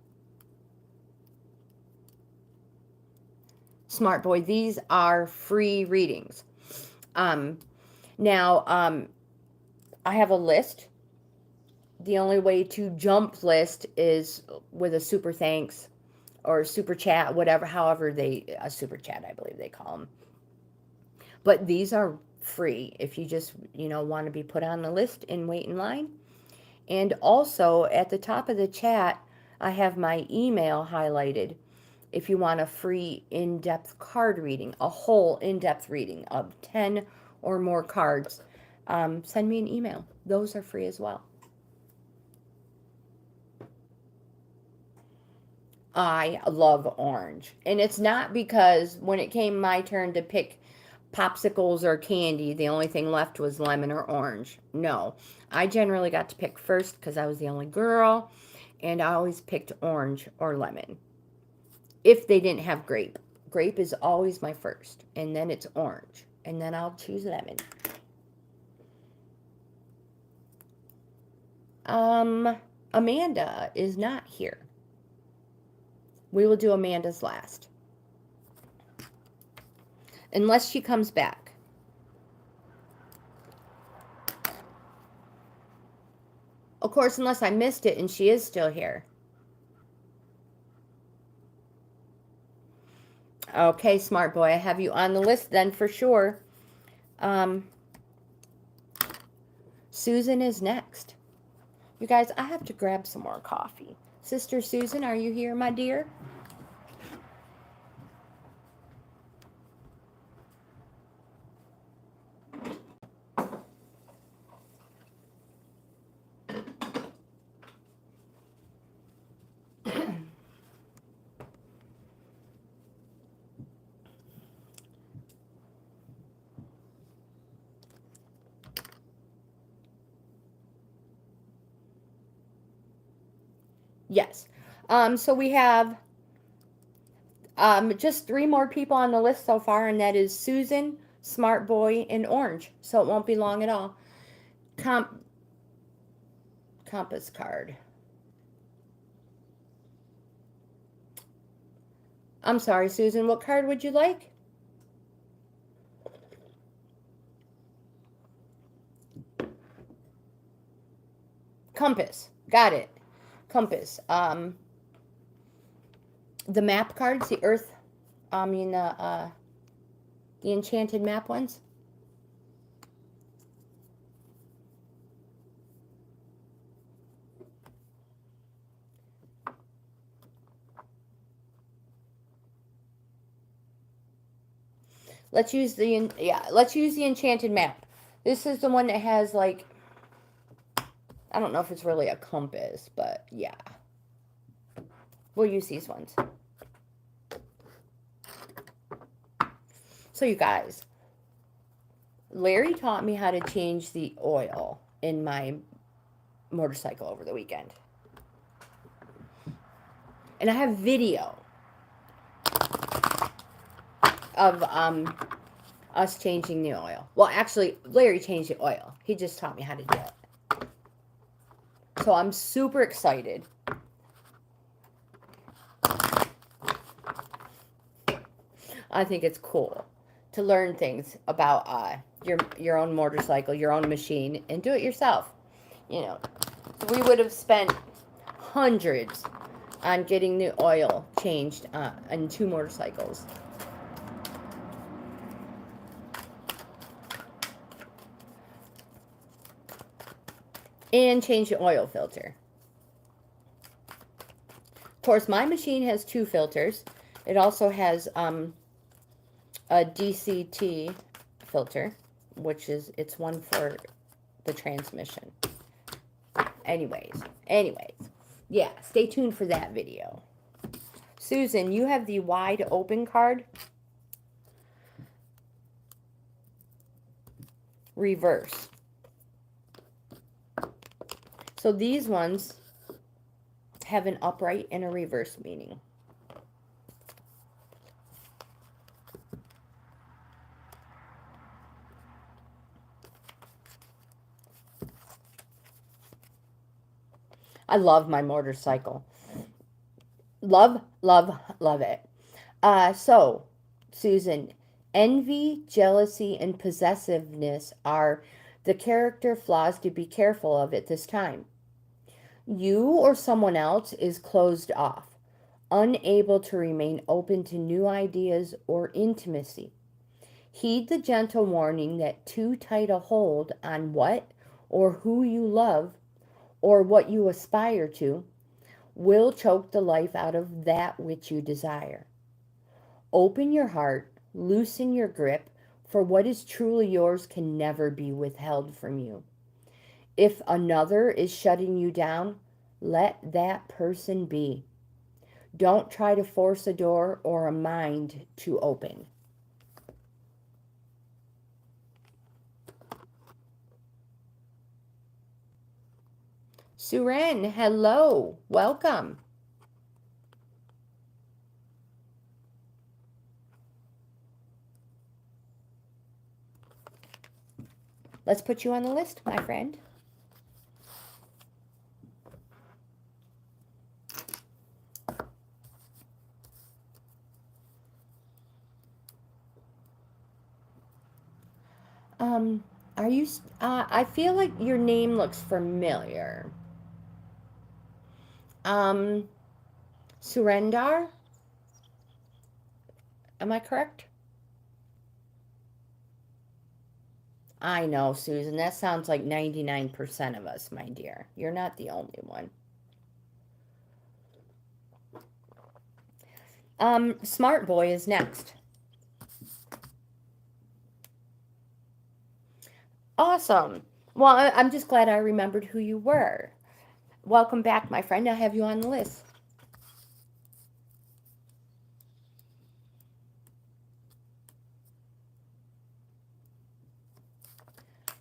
Smart boy, these are free readings. Now, I have a list The only way to jump list is with a super thanks or super chat, whatever, however a super chat, I believe they call them. But these are free if you just, want to be put on the list and wait in line. And also at the top of the chat, I have my email highlighted. If you want a free in-depth card reading, a whole in-depth reading of 10 or more cards, send me an email. Those are free as well. I love orange. And it's not because when it came my turn to pick popsicles or candy, the only thing left was lemon or orange. No, I generally got to pick first because I was the only girl, and I always picked orange or lemon. If they didn't have grape. Grape is always my first, and then it's orange, and then I'll choose lemon. Amanda is not here. We will do Amanda's last. Unless she comes back. Of course, unless I missed it and she is still here. Okay, smart boy, I have you on the list then for sure. Susan is next. You guys, I have to grab some more coffee. Sister Susan, are you here, my dear? Yes. So we have just 3 more people on the list so far, and that is Susan, Smart Boy, and Orange. So it won't be long at all. Compass card. I'm sorry, Susan. What card would you like? Compass. Got it. Compass. The map cards, the Earth, the enchanted map ones. Let's use the enchanted map. This is the one that has like, I don't know if it's really a compass, but yeah. We'll use these ones. So you guys, Larry taught me how to change the oil in my motorcycle over the weekend. And I have video of us changing the oil. Well, actually, Larry changed the oil. He just taught me how to do it. So I'm super excited. I think it's cool to learn things about your own motorcycle, your own machine, and do it yourself. So we would have spent hundreds on getting the oil changed on 2 motorcycles. And change the oil filter. Of course, my machine has 2 filters. It also has a DCT filter, which is, it's one for the transmission. Anyways, yeah, stay tuned for that video. Susan, you have the wide open card. Reverse. So these ones have an upright and a reverse meaning. I love my motorcycle. Love, love, love it. So, Susan, envy, jealousy, and possessiveness are the character flaws to be careful of at this time. You or someone else is closed off, unable to remain open to new ideas or intimacy. Heed the gentle warning that too tight a hold on what or who you love or what you aspire to will choke the life out of that which you desire. Open your heart, loosen your grip, for what is truly yours can never be withheld from you. If another is shutting you down, let that person be. Don't try to force a door or a mind to open. Suren, hello, welcome. Let's put you on the list, my friend. Are you, I feel like your name looks familiar. Surendar? Am I correct? I know, Susan. That sounds like 99% of us, my dear. You're not the only one. Smart Boy is next. Awesome. Well, I'm just glad I remembered who you were. Welcome back, my friend. I have you on the list.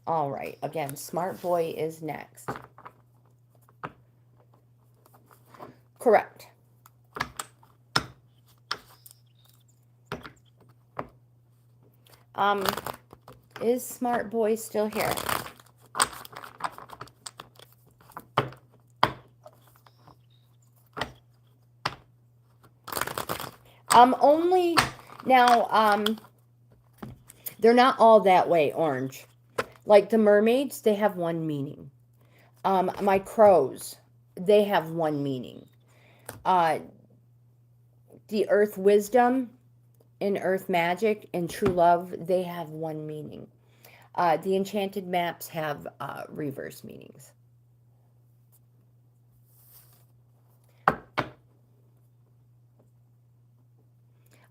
All right. Again, Smart Boy is next. Correct. Is Smart Boy still here? Only now, they're not all that way orange. Like the mermaids, they have one meaning. My crows, they have one meaning. The earth wisdom and earth magic and true love, they have one meaning. The enchanted maps have reverse meanings.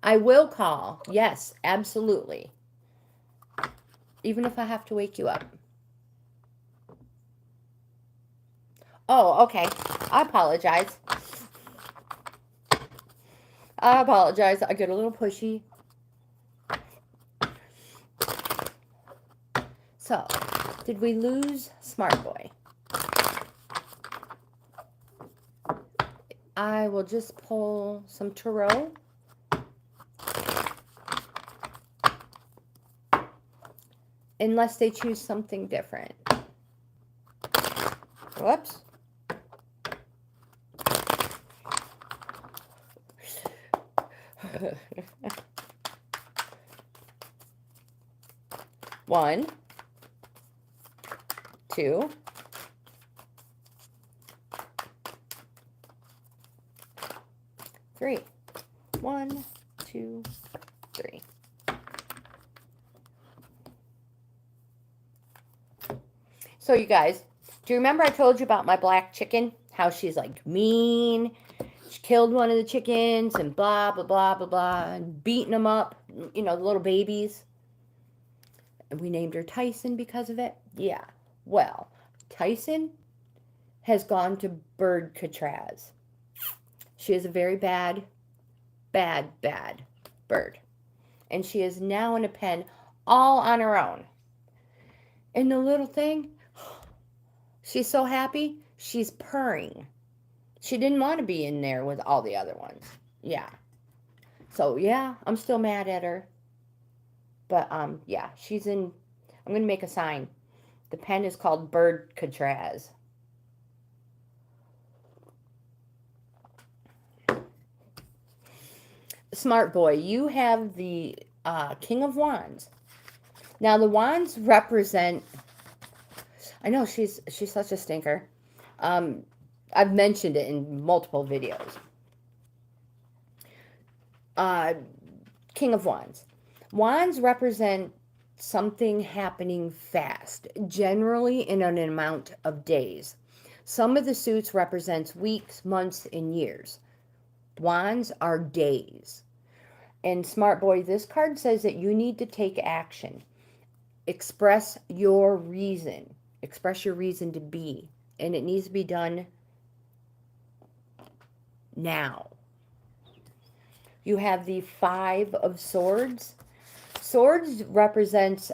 I will call. Yes, absolutely. Even if I have to wake you up. Oh, okay. I apologize. I apologize. I get a little pushy. So, did we lose Smart Boy? I will just pull some tarot. Unless they choose something different. Whoops. One, two, three. 1, 2, 3. So you guys, do you remember I told you about my black chicken? How she's like mean. She killed one of the chickens and blah, blah, blah, blah, blah. And beating them up, you know, the little babies. And we named her Tyson because of it. Yeah. Well, Tyson has gone to bird Catraz. She is a very bad bird. And she is now in a pen all on her own. And the little thing, she's so happy, she's purring. She didn't want to be in there with all the other ones. Yeah. So, yeah, I'm still mad at her. But, yeah, she's in, I'm going to make a sign. The pen is called Bird Catraz. Smart Boy, you have the King of Wands. Now, the wands represent, I know she's such a stinker. I've mentioned it in multiple videos. King of Wands. Wands represent something happening fast, generally in an amount of days. Some of the suits represents weeks, months, and years. Wands are days. And Smart Boy, this card says that you need to take action. Express your reason. Express your reason to be. And it needs to be done now. You have the Five of Swords. Swords represents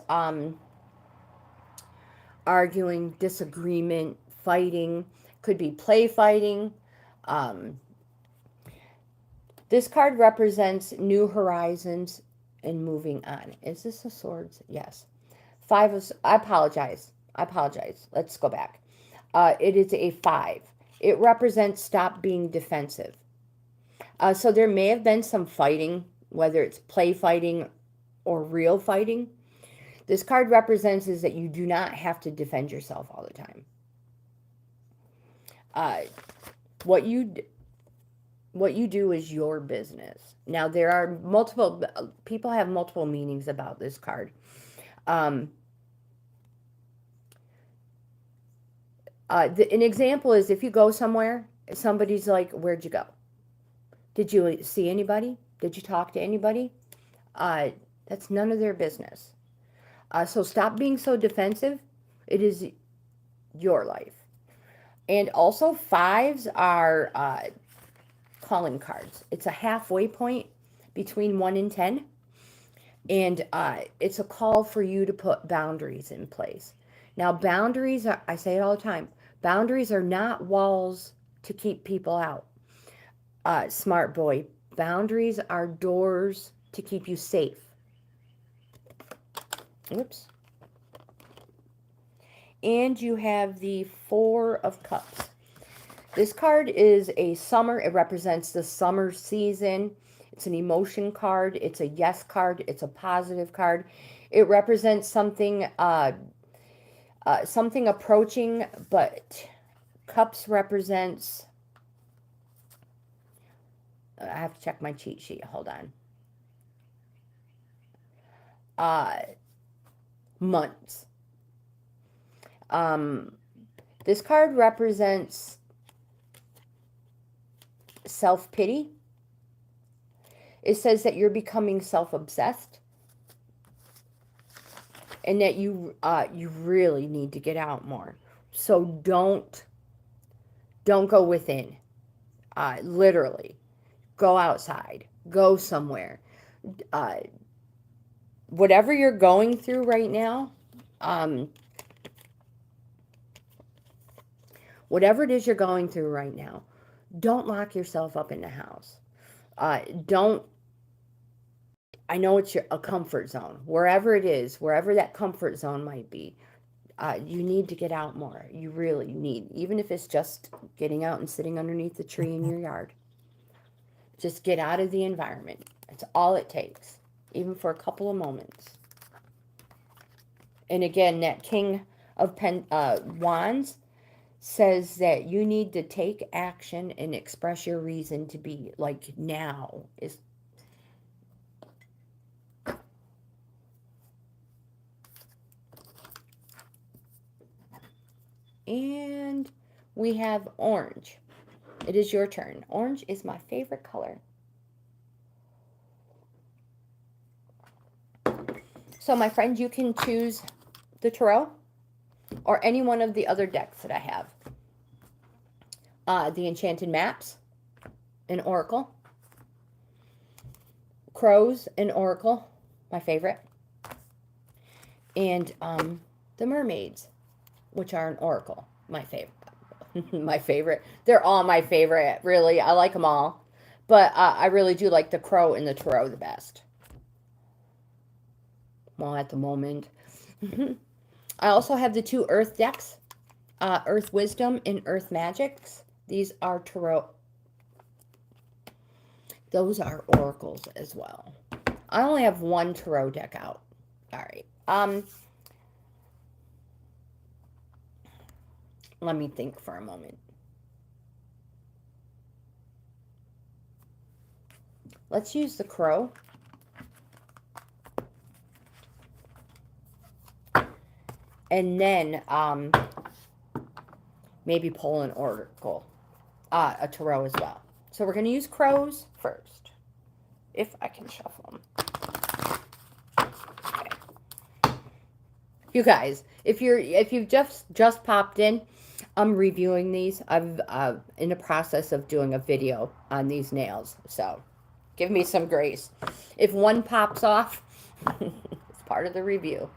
arguing, disagreement, fighting. Could be play fighting. This card represents new horizons and moving on. Is this a swords? Yes. I apologize. Let's go back. It is a 5. It represents stop being defensive. So there may have been some fighting, whether it's play fighting or real fighting. This card represents is that you do not have to defend yourself all the time. What you do is your business. Now, there are multiple, people have multiple meanings about this card. An example is if you go somewhere, somebody's like, where'd you go? Did you see anybody? Did you talk to anybody? That's none of their business. So stop being so defensive. It is your life. And also, 5s are calling cards. It's a halfway point between 1 and 10. And it's a call for you to put boundaries in place. Now, boundaries, I say it all the time, boundaries are not walls to keep people out. Smart Boy, boundaries are doors to keep you safe. Oops. And you have the Four of Cups. This card is a summer. It represents the summer season. It's an emotion card. It's a yes card. It's a positive card. It represents something something approaching, but cups represents, I have to check my cheat sheet. Hold on. Months. This card represents self-pity. It says that you're becoming self-obsessed and that you really need to get out more. So don't go within. Literally, go outside. Go somewhere. Whatever you're going through right now, whatever it is you're going through right now, don't lock yourself up in the house. I know it's a comfort zone. Wherever it is, wherever that comfort zone might be, you need to get out more. You really need, even if it's just getting out and sitting underneath the tree in your yard. Just get out of the environment. That's all it takes, even for a couple of moments. And again, that King of Wands says that you need to take action and express your reason to be. Like now is. And we have orange. It is your turn. Orange is my favorite color. So my friend, you can choose the tarot or any one of the other decks that I have. The Enchanted Maps, an Oracle. Crows, an Oracle, my favorite. And the Mermaids, which are an Oracle, my favorite. My favorite. They're all my favorite, really. I like them all. But I really do like the Crow and the Tarot the best. Well, at the moment. I also have the 2 Earth decks, Earth Wisdom and Earth Magics. These are Tarot. Those are Oracles as well. I only have 1 Tarot deck out. All right. Let me think for a moment. Let's use the crow. And then maybe pull an oracle, a tarot as well. So we're going to use crows first, if I can shuffle them. Okay. You guys, if you've just popped in, I'm reviewing these. I'm in the process of doing a video on these nails, so give me some grace. If one pops off, it's part of the review.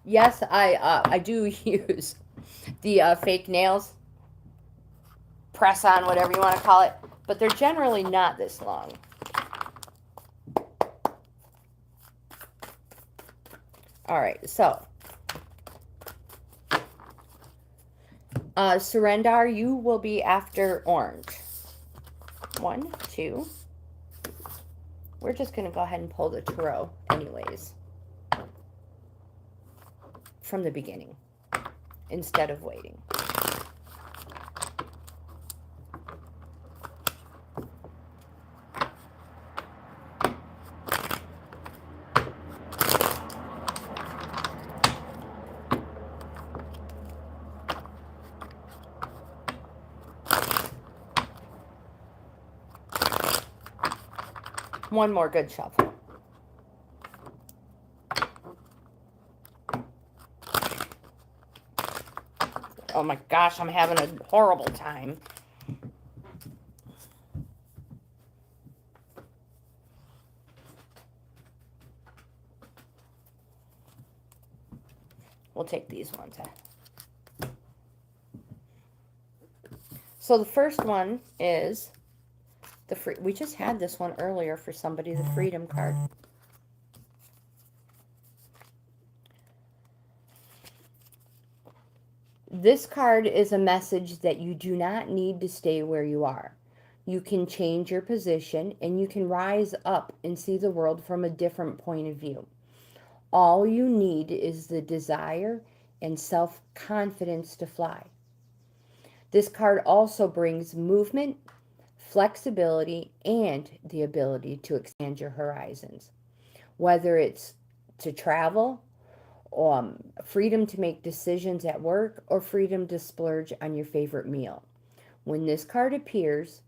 Yes, I do use the fake nails, press on, whatever you want to call it, but they're generally not this long. All right, so Surrender, you will be after orange. 1, 2. We're just going to go ahead and pull the tarot anyways from the beginning instead of waiting. One more good shuffle. Oh my gosh, I'm having a horrible time. We'll take these ones. So the first one is the free. We just had this one earlier for somebody, the freedom card. This card is a message that you do not need to stay where you are. You can change your position and you can rise up and see the world from a different point of view. All you need is the desire and self-confidence to fly. This card also brings movement, flexibility, and the ability to expand your horizons. Whether it's to travel, freedom to make decisions at work, or freedom to splurge on your favorite meal. When this card appears,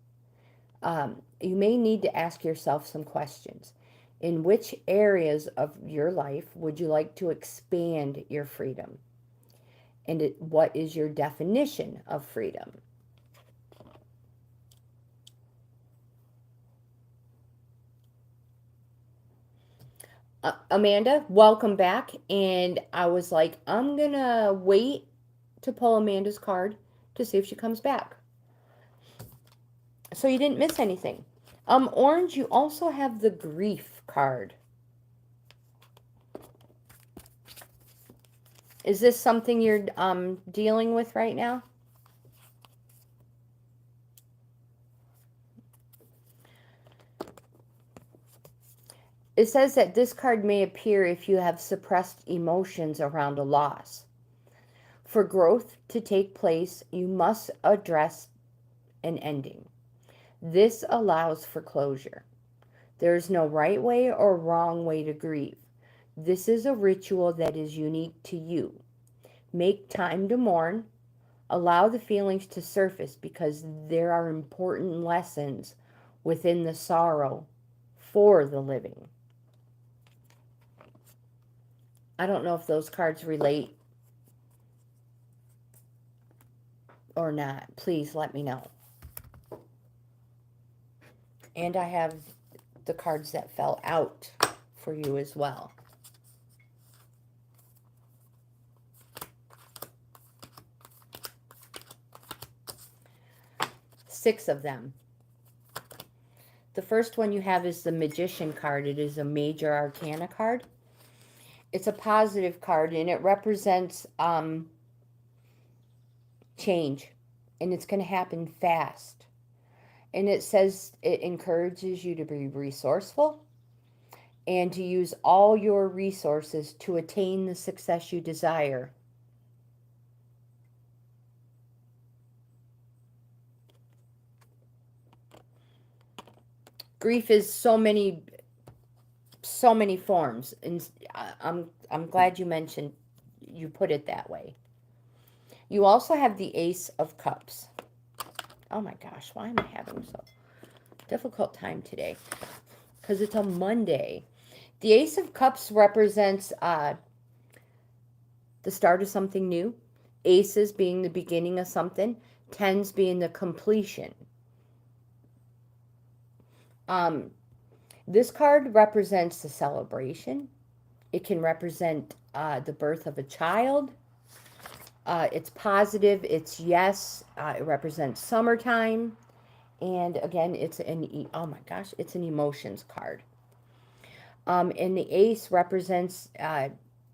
you may need to ask yourself some questions. In which areas of your life would you like to expand your freedom? And what is your definition of freedom? Amanda, welcome back. And I was like, I'm going to wait to pull Amanda's card to see if she comes back. So you didn't miss anything. Orange, you also have the grief card. Is this something you're dealing with right now? It says that this card may appear if you have suppressed emotions around a loss. For growth to take place, you must address an ending. This allows for closure. There is no right way or wrong way to grieve. This is a ritual that is unique to you. Make time to mourn. Allow the feelings to surface because there are important lessons within the sorrow for the living. I don't know if those cards relate or not. Please let me know. And I have the cards that fell out for you as well. Six of them. The first one you have is the Magician card. It is a Major Arcana card. It's a positive card, and it represents change, and it's going to happen fast. And it says it encourages you to be resourceful and to use all your resources to attain the success you desire. Grief is so many forms, and I'm glad you put it that way. You also have the Ace of Cups. Oh my gosh, why am I having so difficult time today? Because it's a Monday. The Ace of Cups represents the start of something new. Aces being the beginning of something. Tens being the completion. This card represents the celebration. It can represent the birth of a child. It's positive. It's yes. It represents summertime. And again, it's oh my gosh, it's an emotions card. And the Ace represents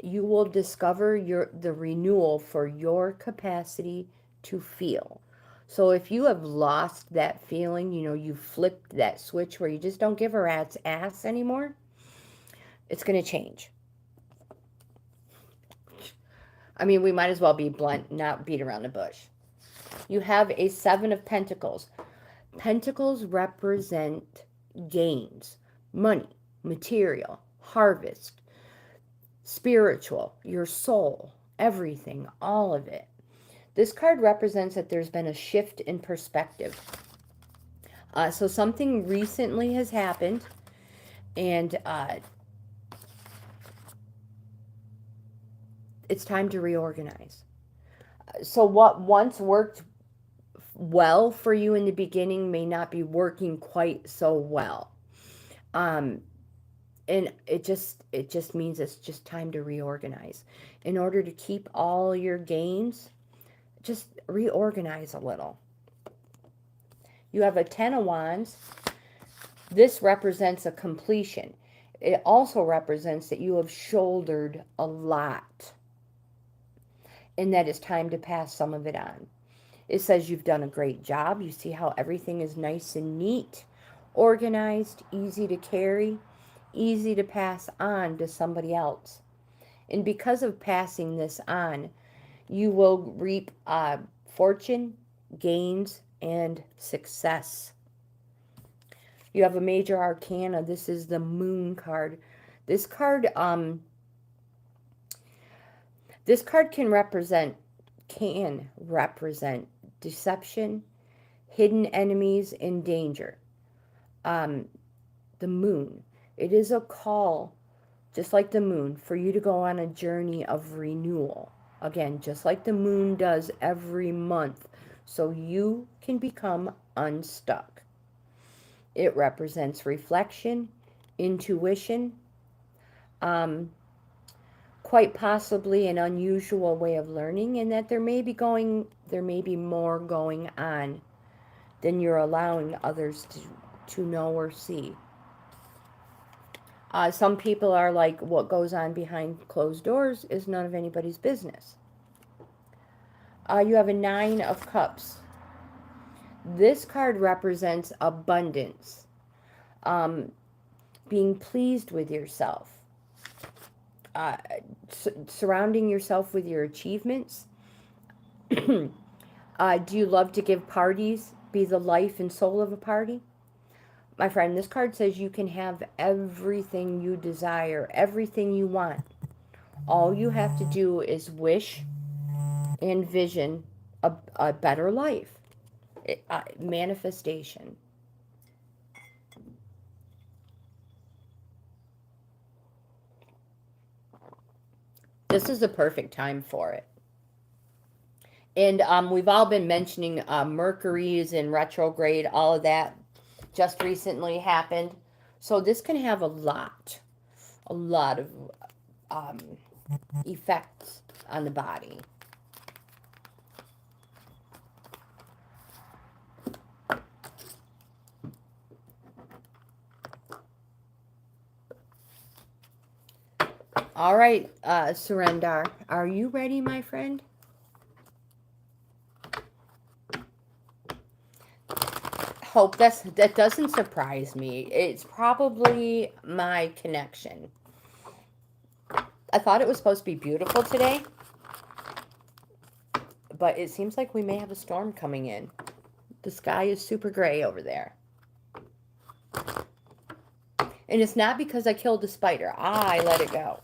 you will discover the renewal for your capacity to feel. So if you have lost that feeling, you flipped that switch where you just don't give a rat's ass anymore, it's going to change. I mean, we might as well be blunt, not beat around the bush. You have a Seven of Pentacles. Pentacles represent gains, money, material, harvest, spiritual, your soul, everything, all of it. This card represents that there's been a shift in perspective. So something recently has happened, and it's time to reorganize. So what once worked well for you in the beginning may not be working quite so well. And it just means it's just time to reorganize. In order to keep all your gains, just reorganize a little. You have a Ten of Wands. This represents a completion. It also represents that you have shouldered a lot, and that it's time to pass some of it on. It says you've done a great job. You see how everything is nice and neat, organized, easy to carry, easy to pass on to somebody else. And because of passing this on, you will reap fortune, gains, and success. You have a major arcana. This is the Moon card. This card can represent deception, hidden enemies, and danger. The Moon. It is a call, just like the Moon, for you to go on a journey of renewal. Again, just like the Moon does every month, so you can become unstuck. It represents reflection, intuition, quite possibly an unusual way of learning, and that there may be more going on than you're allowing others to know or see. Some people are like, what goes on behind closed doors is none of anybody's business. You have a Nine of Cups. This card represents abundance, being pleased with yourself, surrounding yourself with your achievements. Do you love to give parties, be the life and soul of a party? My friend, this card says you can have everything you desire, everything you want. All you have to do is wish and envision a better life. Manifestation. This is the perfect time for it. And we've all been mentioning Mercury is in retrograde, all of that just recently happened. So this can have a lot of effects on the body. All right, Surrender, are you ready, my friend? Hope that doesn't surprise me. It's probably my connection. I thought it was supposed to be beautiful today, but it seems like we may have a storm coming in. The sky is super gray over there. And it's not because I killed the spider. I let it go.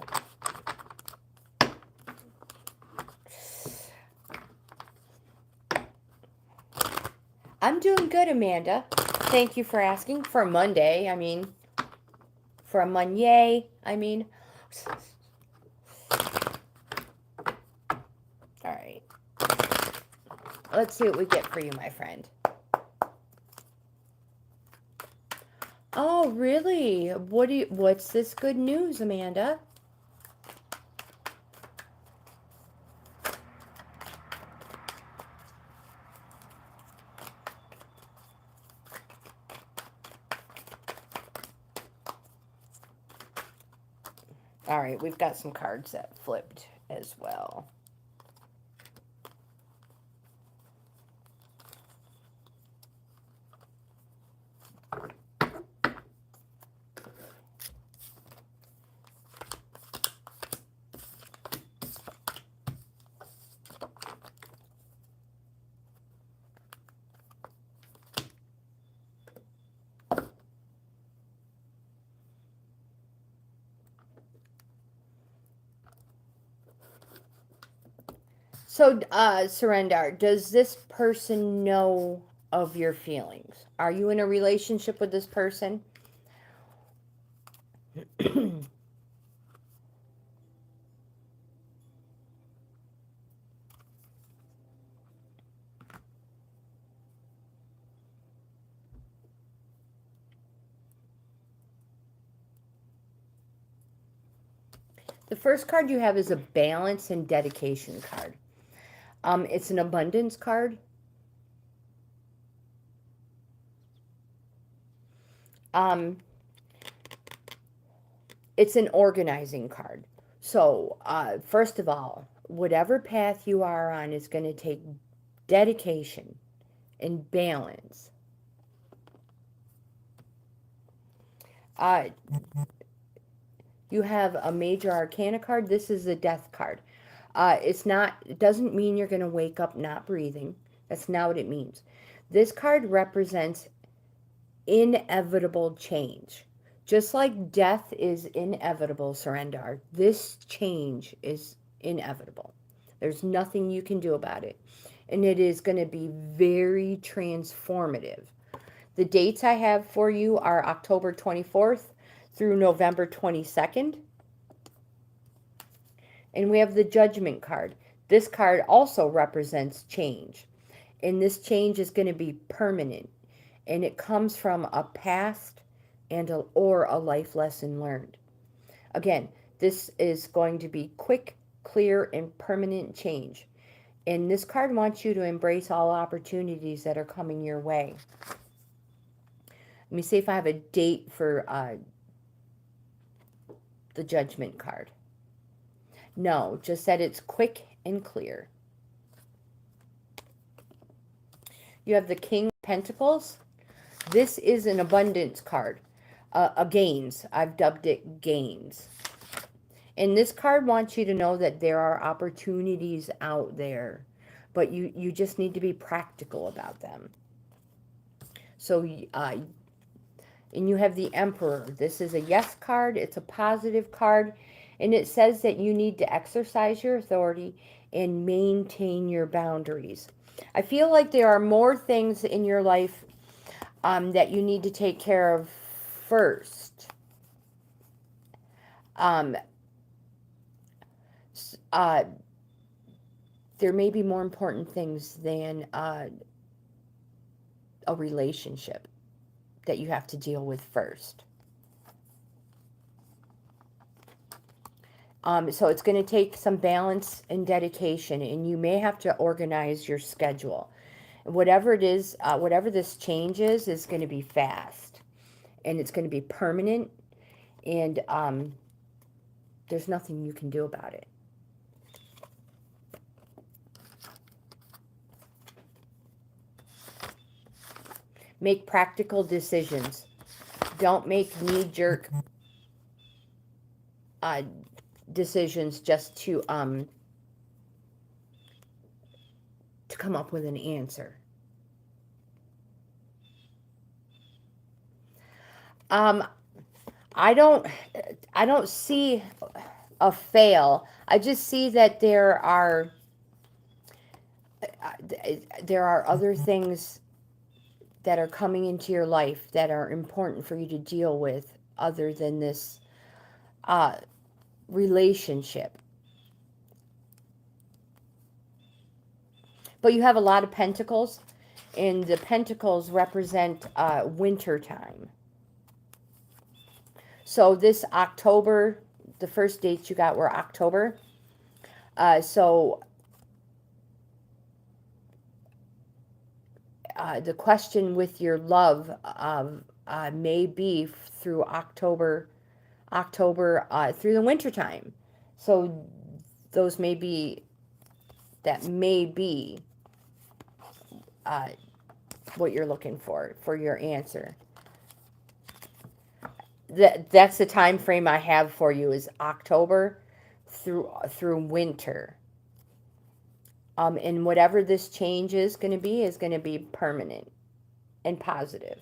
I'm doing good, Amanda. Thank you for asking. For Monday, I mean. For a Monday, I mean. All right. Let's see what we get for you, my friend. Oh, really? What's this good news, Amanda? All right, we've got some cards that flipped as well. So, Surrender, does this person know of your feelings? Are you in a relationship with this person? The first card you have is a balance and dedication card. It's an abundance card. It's an organizing card. So, first of all, whatever path you are on is going to take dedication and balance. You have a major arcana card. This is a death card. It doesn't mean you're going to wake up not breathing. That's not what it means. This card represents inevitable change. Just like death is inevitable, Surrender, this change is inevitable. There's nothing you can do about it. And it is going to be very transformative. The dates I have for you are October 24th through November 22nd. And we have the Judgment card. This card also represents change. And this change is going to be permanent. And it comes from a past or a life lesson learned. Again, this is going to be quick, clear, and permanent change. And this card wants you to embrace all opportunities that are coming your way. Let me see if I have a date for the Judgment card. No, just that it's quick and clear. You have the King of Pentacles. This is an abundance card. A gains. I've dubbed it gains. And this card wants you to know that there are opportunities out there, but you just need to be practical about them. So, and you have the Emperor. This is a yes card. It's a positive card. And it says that you need to exercise your authority and maintain your boundaries. I feel like there are more things in your life that you need to take care of first. There may be more important things than a relationship that you have to deal with first. So it's going to take some balance and dedication, and you may have to organize your schedule. Whatever it is, whatever this change is going to be fast, and it's going to be permanent, and there's nothing you can do about it. Make practical decisions. Don't make knee-jerk decisions just to come up with an answer. I don't I don't see a fail. I just see that there are other things that are coming into your life that are important for you to deal with other than this uh, relationship. But you have a lot of pentacles, and the pentacles represent winter time. So this October, the first dates you got were October. So the question with your love may be through October through the winter time. So those may be, that may be what you're looking for your answer. That's the time frame I have for you, is October through winter. And whatever this change is going to be permanent and positive.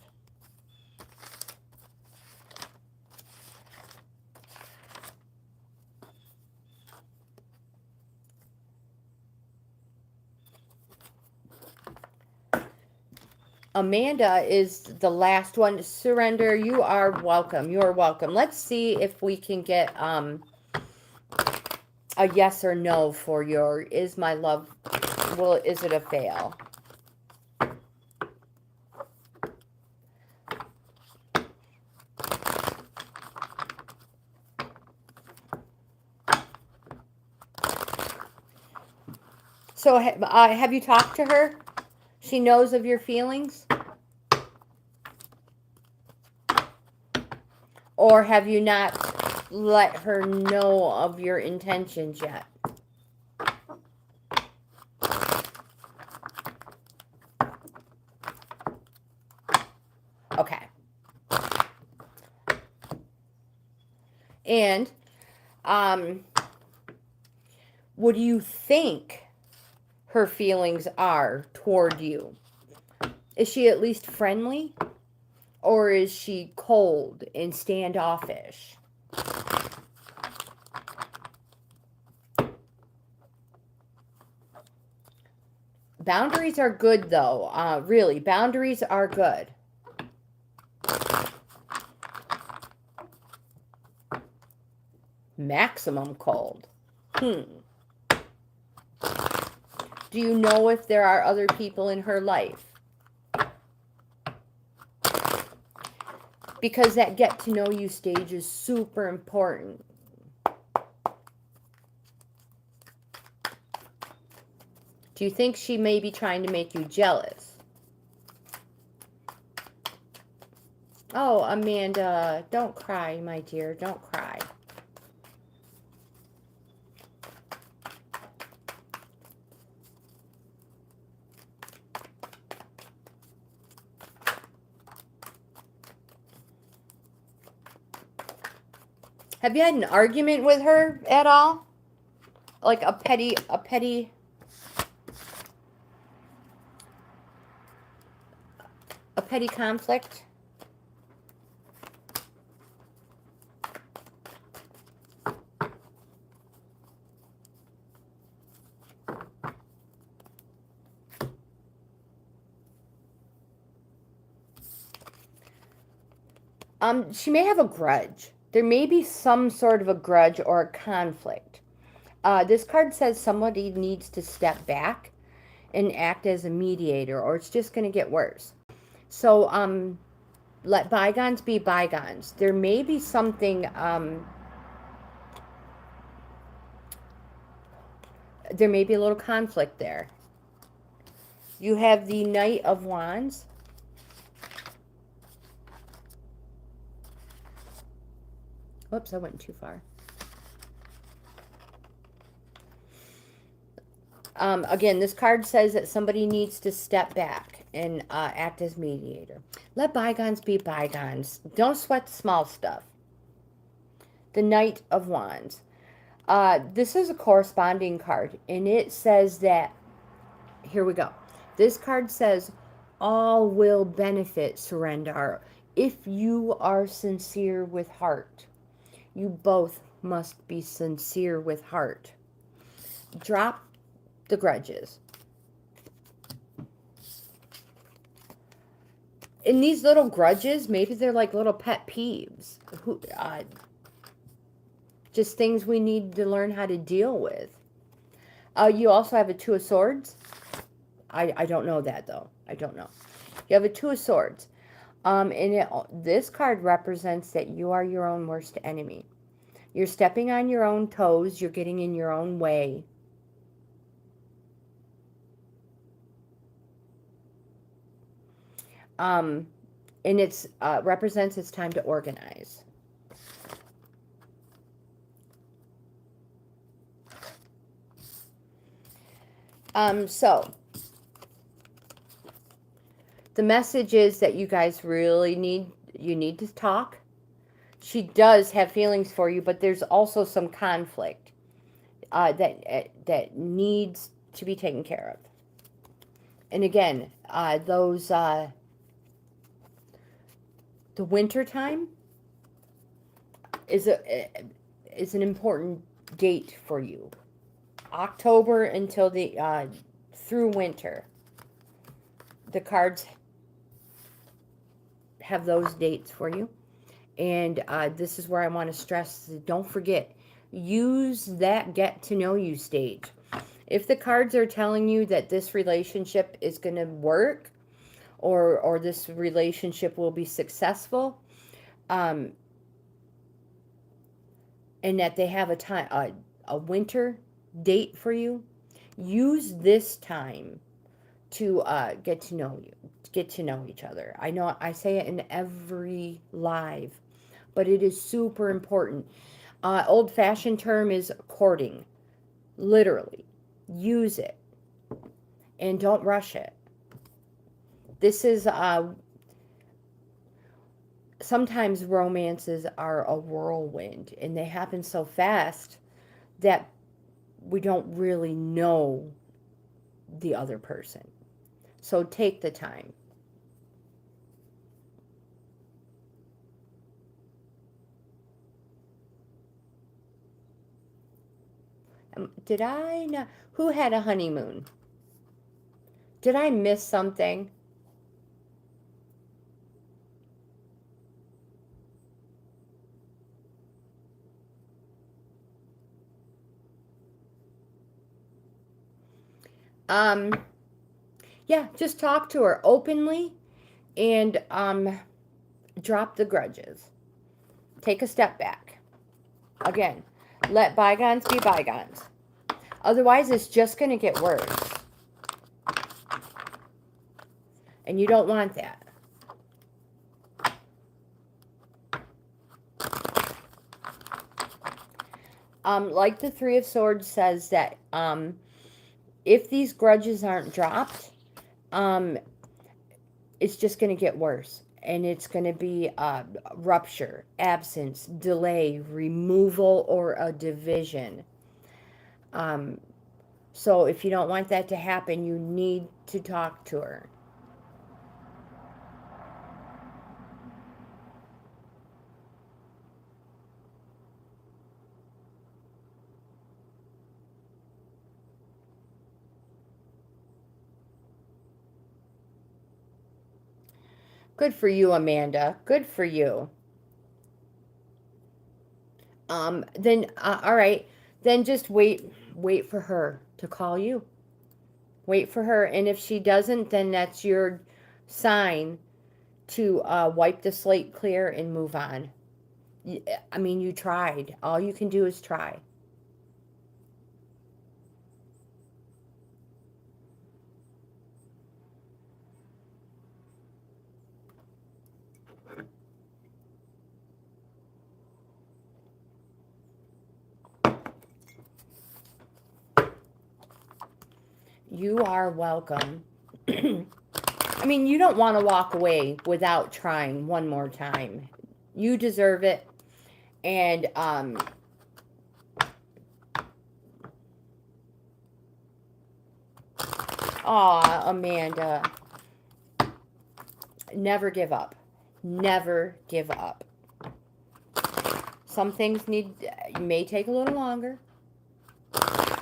Amanda is the last one to surrender. You are welcome. You are welcome. Let's see if we can get a yes or no for your, is my love, well, is it a fail? So have you talked to her? She knows of your feelings? Or have you not let her know of your intentions yet? Okay. And what do you think her feelings are toward you? Is she at least friendly? Or is she cold and standoffish? Boundaries are good, though. Really, boundaries are good. Maximum cold. Do you know if there are other people in her life? Because that get to know you stage is super important. Do you think she may be trying to make you jealous? Oh, Amanda, don't cry, my dear. Don't cry. Have you had an argument with her at all? Like a petty conflict? She may have a grudge. There may be some sort of a grudge or a conflict. This card says somebody needs to step back and act as a mediator, or it's just going to get worse. So, let bygones be bygones. There may be something, there may be a little conflict there. You have the Knight of Wands. Whoops, I went too far. Again, this card says that somebody needs to step back and act as mediator. Let bygones be bygones. Don't sweat the small stuff. The Knight of Wands. This is a corresponding card, and it says that, here we go. This card says, all will benefit surrender. if you are sincere with heart, you both must be sincere with heart. Drop the grudges. And these little grudges, maybe they're like little pet peeves. Just things we need to learn how to deal with. You also have a Two of Swords. I don't know that, though. I don't know. You have a Two of Swords. This card represents that you are your own worst enemy. You're stepping on your own toes. You're getting in your own way. And it represents it's time to organize. So the message is that you guys really need to talk. She does have feelings for you, but there's also some conflict that needs to be taken care of. And again, the winter time is an important date for you. October until through winter. The cards have those dates for you. And this is where I want to stress, don't forget, use that get to know you stage. If the cards are telling you that this relationship is going to work, or this relationship will be successful, and that they have a winter date for you, use this time to get to know each other. I know I say it in every live, but it is super important. Old-fashioned term is courting. Literally. Use it. And don't rush it. This is, sometimes romances are a whirlwind, and they happen so fast that we don't really know the other person. So take the time. Did I not? Who had a honeymoon? Did I miss something? Yeah, just talk to her openly and drop the grudges. Take a step back. Again, let bygones be bygones. Otherwise, it's just going to get worse. And you don't want that. Like the Three of Swords says that if these grudges aren't dropped, it's just going to get worse. And it's going to be rupture, absence, delay, removal, or a division. So if you don't want that to happen, you need to talk to her. Good for you, Amanda. Good for you. Then, all right. Then just wait for her to call you. Wait for her. And if she doesn't, then that's your sign to wipe the slate clear and move on. I mean, you tried. All you can do is try. You are welcome. I mean, you don't want to walk away without trying one more time. You deserve it. And, aw, Amanda. Never give up. Never give up. Some things may take a little longer.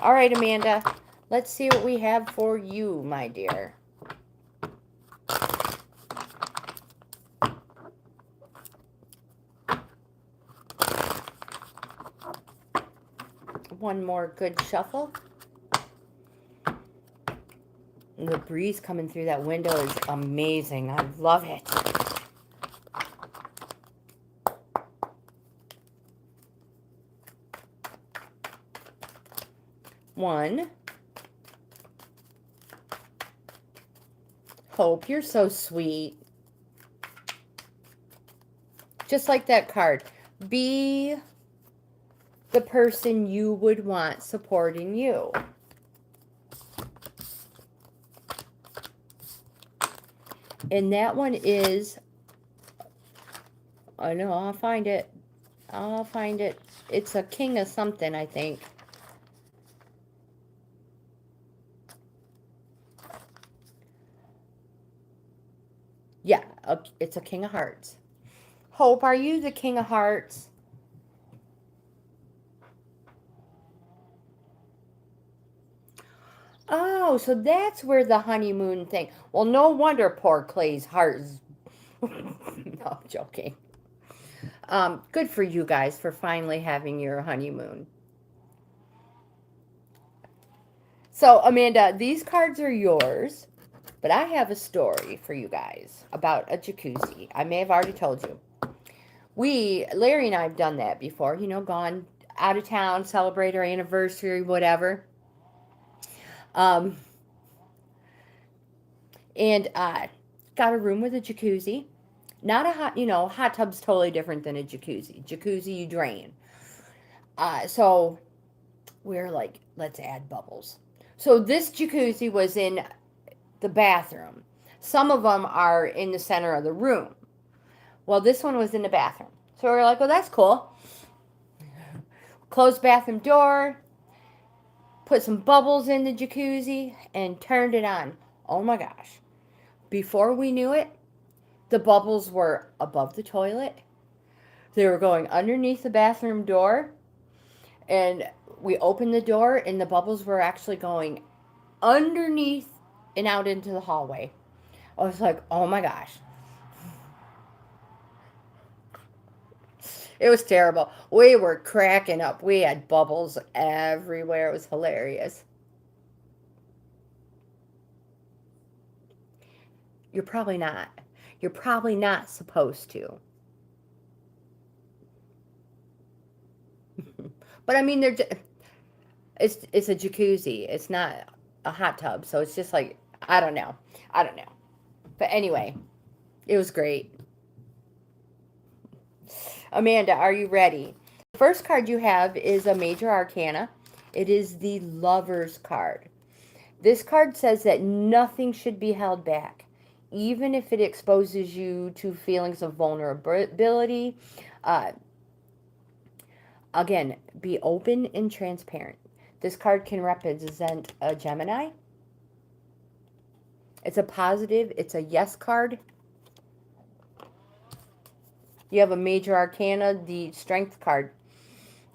All right, Amanda, let's see what we have for you, my dear. One more good shuffle. The breeze coming through that window is amazing. I love it. One. Hope, you're so sweet. Just like that card. Be the person you would want supporting you. And that one is, I know, I'll find it. I'll find it. It's a king of something, I think. Yeah, it's a king of hearts. Hope, are you the king of hearts? Oh, so that's where the honeymoon thing. Well, no wonder poor Clay's heart is... No, I'm joking. Good for you guys for finally having your honeymoon. So, Amanda, these cards are yours, but I have a story for you guys about a jacuzzi. I may have already told you. Larry and I have done that before, you know, gone out of town, celebrate our anniversary, whatever. And got a room with a jacuzzi. Not a hot tub's totally different than a jacuzzi. Jacuzzi, you drain. So we're like, let's add bubbles. So this jacuzzi was in the bathroom. Some of them are in the center of the room. Well, this one was in the bathroom. So we're like, well, that's cool. Closed bathroom door, put some bubbles in the jacuzzi, and turned it on. Oh my gosh. Before we knew it, the bubbles were above the toilet. They were going underneath the bathroom door. And we opened the door, and the bubbles were actually going underneath and out into the hallway. I was like, oh my gosh. It was terrible. We were cracking up. We had bubbles everywhere. It was hilarious. You're probably not. You're probably not supposed to. But I mean, it's a jacuzzi. It's not a hot tub. So it's just like, I don't know. But anyway, it was great. Amanda, are you ready? The first card you have is a major arcana. It is the Lover's card. This card says that nothing should be held back, even if it exposes you to feelings of vulnerability. Again, be open and transparent. This card can represent a Gemini. It's a positive. It's a yes card. You have a major arcana, the Strength card.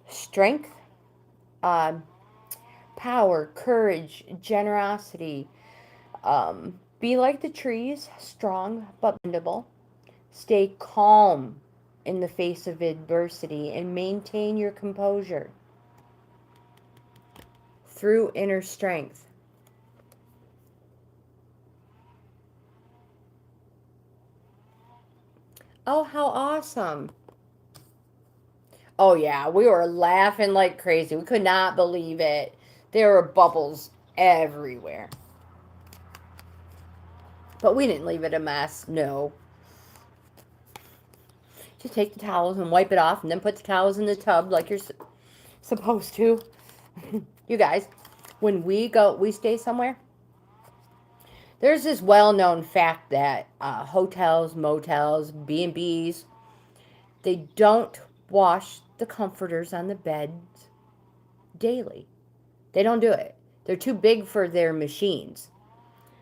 Strength, power, courage, generosity. Be like the trees, strong but bendable. Stay calm in the face of adversity and maintain your composure through inner strength. Oh, how awesome. Oh, yeah, we were laughing like crazy. We could not believe it. There were bubbles everywhere. But we didn't leave it a mess, no. Just take the towels and wipe it off and then put the towels in the tub like you're supposed to. You guys, when we stay somewhere, there's this well-known fact that hotels, motels, B&Bs, they don't wash the comforters on the beds daily. They don't do it. They're too big for their machines.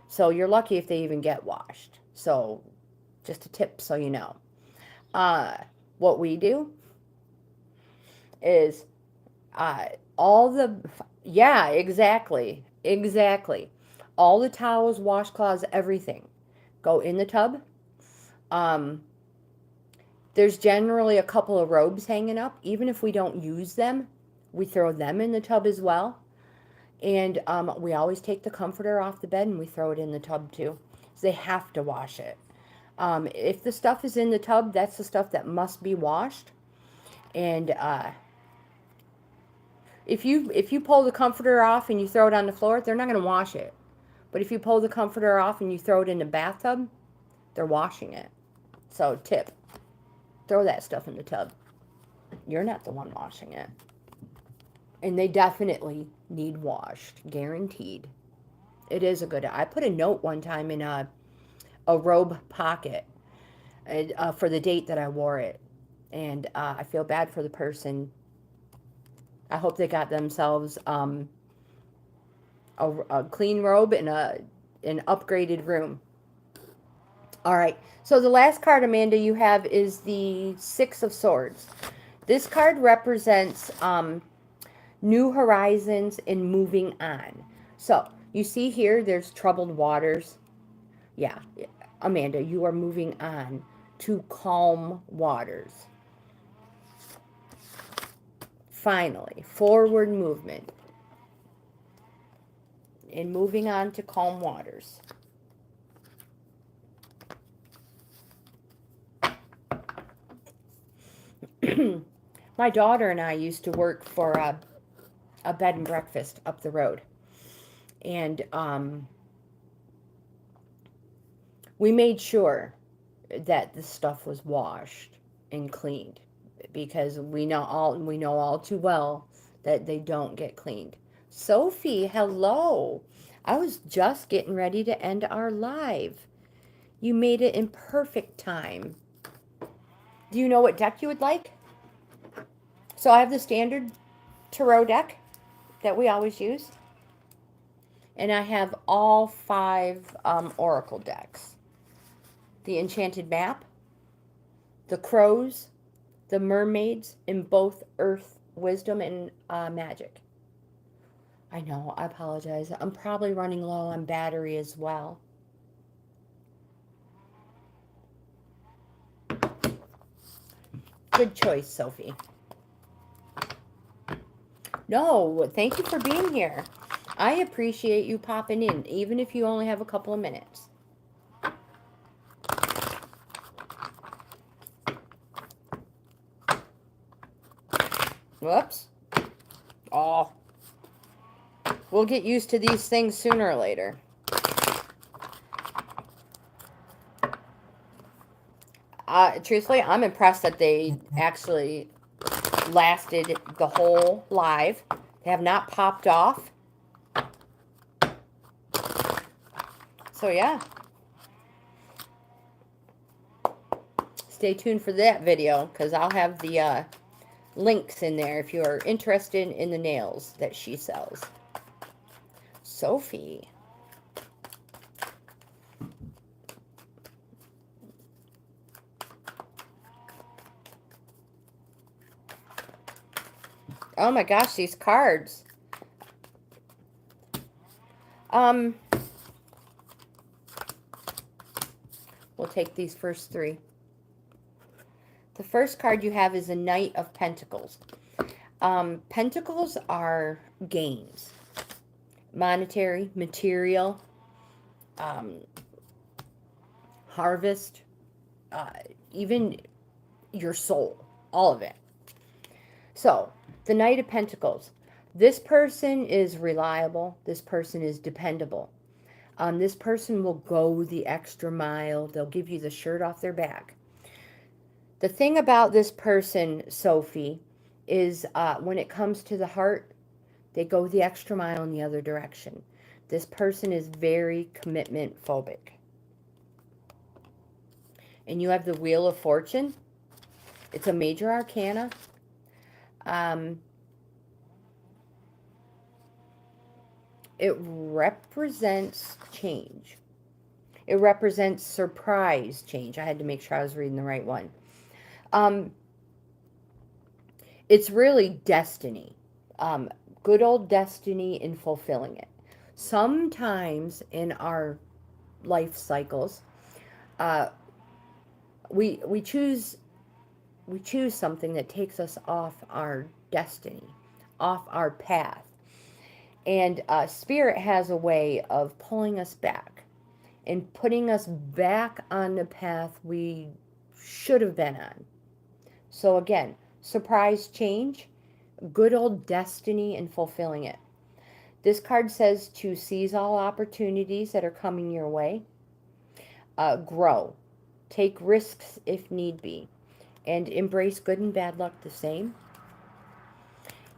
So you're lucky if they even get washed. So just a tip so you know. Uh, what we do is uh, all the, yeah, exactly, exactly. All the towels, washcloths, everything go in the tub. Um, there's generally a couple of robes hanging up. Even if we don't use them, we throw them in the tub as well. And we always take the comforter off the bed and we throw it in the tub too. So they have to wash it. If the stuff is in the tub, that's the stuff that must be washed. And if you pull the comforter off and you throw it on the floor, they're not going to wash it. But if you pull the comforter off and you throw it in the bathtub, they're washing it. So tip, throw that stuff in the tub. You're not the one washing it. And they definitely need washed, guaranteed. It is a good. I put a note one time in a robe pocket for the date that I wore it, and I feel bad for the person. I hope they got themselves a clean robe and an upgraded room. All right. So the last card, Amanda, you have is the Six of Swords. This card represents new horizons and moving on. So you see here, there's troubled waters. Yeah, Amanda, you are moving on to calm waters. Finally, forward movement and moving on to calm waters. My daughter and I used to work for a bed and breakfast up the road. And we made sure that the stuff was washed and cleaned, because we know all too well that they don't get cleaned. Sophie, hello. I was just getting ready to end our live. You made it in perfect time. Do you know what deck you would like? So I have the standard tarot deck that we always use. And I have all 5 oracle decks. The Enchanted Map, the Crows, the Mermaids, in both Earth, Wisdom, and Magic. I know, I apologize. I'm probably running low on battery as well. Good choice, Sophie. No, thank you for being here. I appreciate you popping in, even if you only have a couple of minutes. Whoops. Oh. We'll get used to these things sooner or later. Truthfully, I'm impressed that they actually lasted the whole live. They have not popped off. So yeah. Stay tuned for that video, because I'll have the links in there if you are interested in the nails that she sells. Sophie. Oh my gosh, these cards. We'll take these first 3. The first card you have is a Knight of Pentacles. Pentacles are gains. Monetary, material, harvest, even your soul, all of it. So, the Knight of Pentacles. This person is reliable. This person is dependable. This person will go the extra mile. They'll give you the shirt off their back. The thing about this person, Sophie, is when it comes to the heart, they go the extra mile in the other direction. This person is very commitment phobic. And you have the Wheel of Fortune. It's a major arcana. It represents change. It represents surprise change. I had to make sure I was reading the right one. Um, it's really destiny. Um, Good old destiny in fulfilling it. Sometimes in our life cycles, uh, we choose something that takes us off our destiny, off our path. And Spirit has a way of pulling us back and putting us back on the path we should have been on. So, again, surprise change, good old destiny, and fulfilling it. This card says to seize all opportunities that are coming your way, grow, take risks if need be, and embrace good and bad luck the same.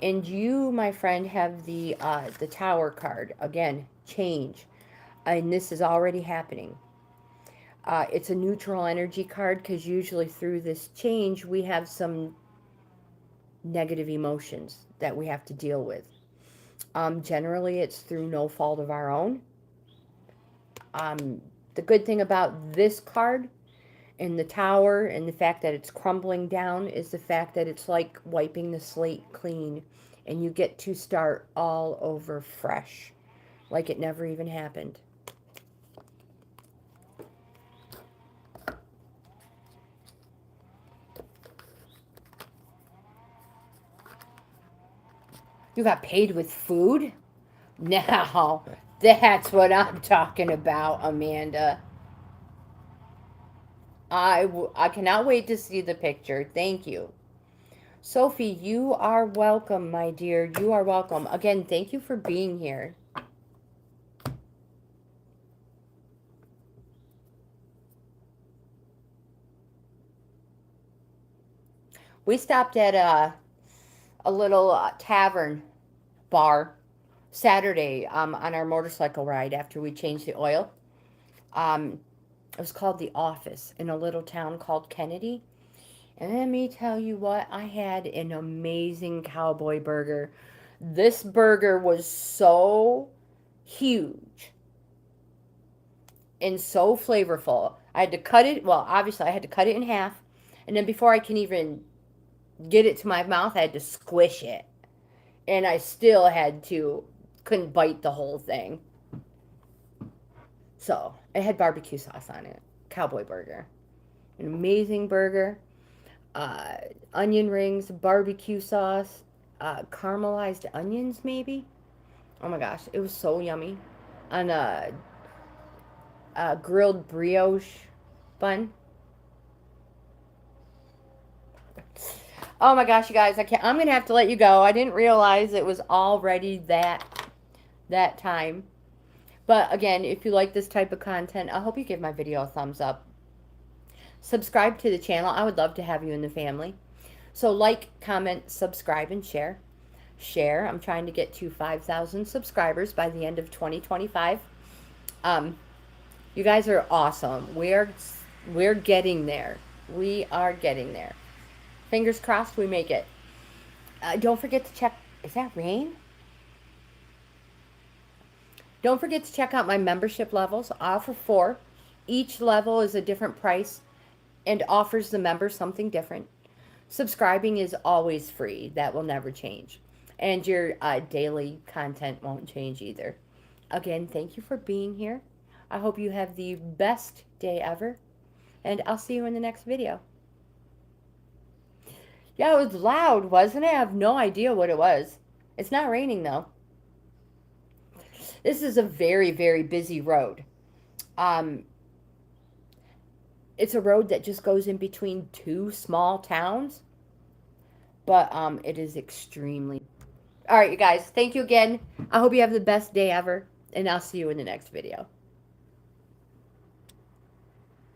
And you, my friend, have the Tower card. Again, change. And this is already happening. It's a neutral energy card because usually through this change, we have some negative emotions that we have to deal with. Generally, it's through no fault of our own. The good thing about this card and the Tower and the fact that it's crumbling down is the fact that it's like wiping the slate clean and you get to start all over fresh, like it never even happened. You got paid with food? Now, that's what I'm talking about, Amanda. I cannot wait to see the picture. Thank you. Sophie, you are welcome, my dear. You are welcome. Again, thank you for being here. We stopped at a little tavern bar Saturday on our motorcycle ride after we changed the oil. It was called The Office in a little town called Kennedy. And let me tell you what, I had an amazing cowboy burger. This burger was so huge and so flavorful. I had to cut it, well, obviously I had to cut it in half. And then before I can even get it to my mouth, I had to squish it. And I still couldn't bite the whole thing. So, it had barbecue sauce on it. Cowboy burger. An amazing burger. Onion rings, barbecue sauce, caramelized onions, maybe. Oh my gosh, it was so yummy. On a grilled brioche bun. Oh my gosh, you guys, I'm gonna have to let you go. I didn't realize it was already that time. But again, if you like this type of content, I hope you give my video a thumbs up. Subscribe to the channel. I would love to have you in the family. So like, comment, subscribe, and share. Share. I'm trying to get to 5,000 subscribers by the end of 2025. You guys are awesome. We're getting there. We are getting there. Fingers crossed we make it. Don't forget to check. Is that rain? Don't forget to check out my membership levels. I offer 4. Each level is a different price and offers the member something different. Subscribing is always free. That will never change. And your daily content won't change either. Again, thank you for being here. I hope you have the best day ever. And I'll see you in the next video. Yeah, it was loud, wasn't it? I have no idea what it was. It's not raining, though. This is a very, very busy road. It's a road that just goes in between 2 small towns. But it is extremely... All right, you guys. Thank you again. I hope you have the best day ever. And I'll see you in the next video.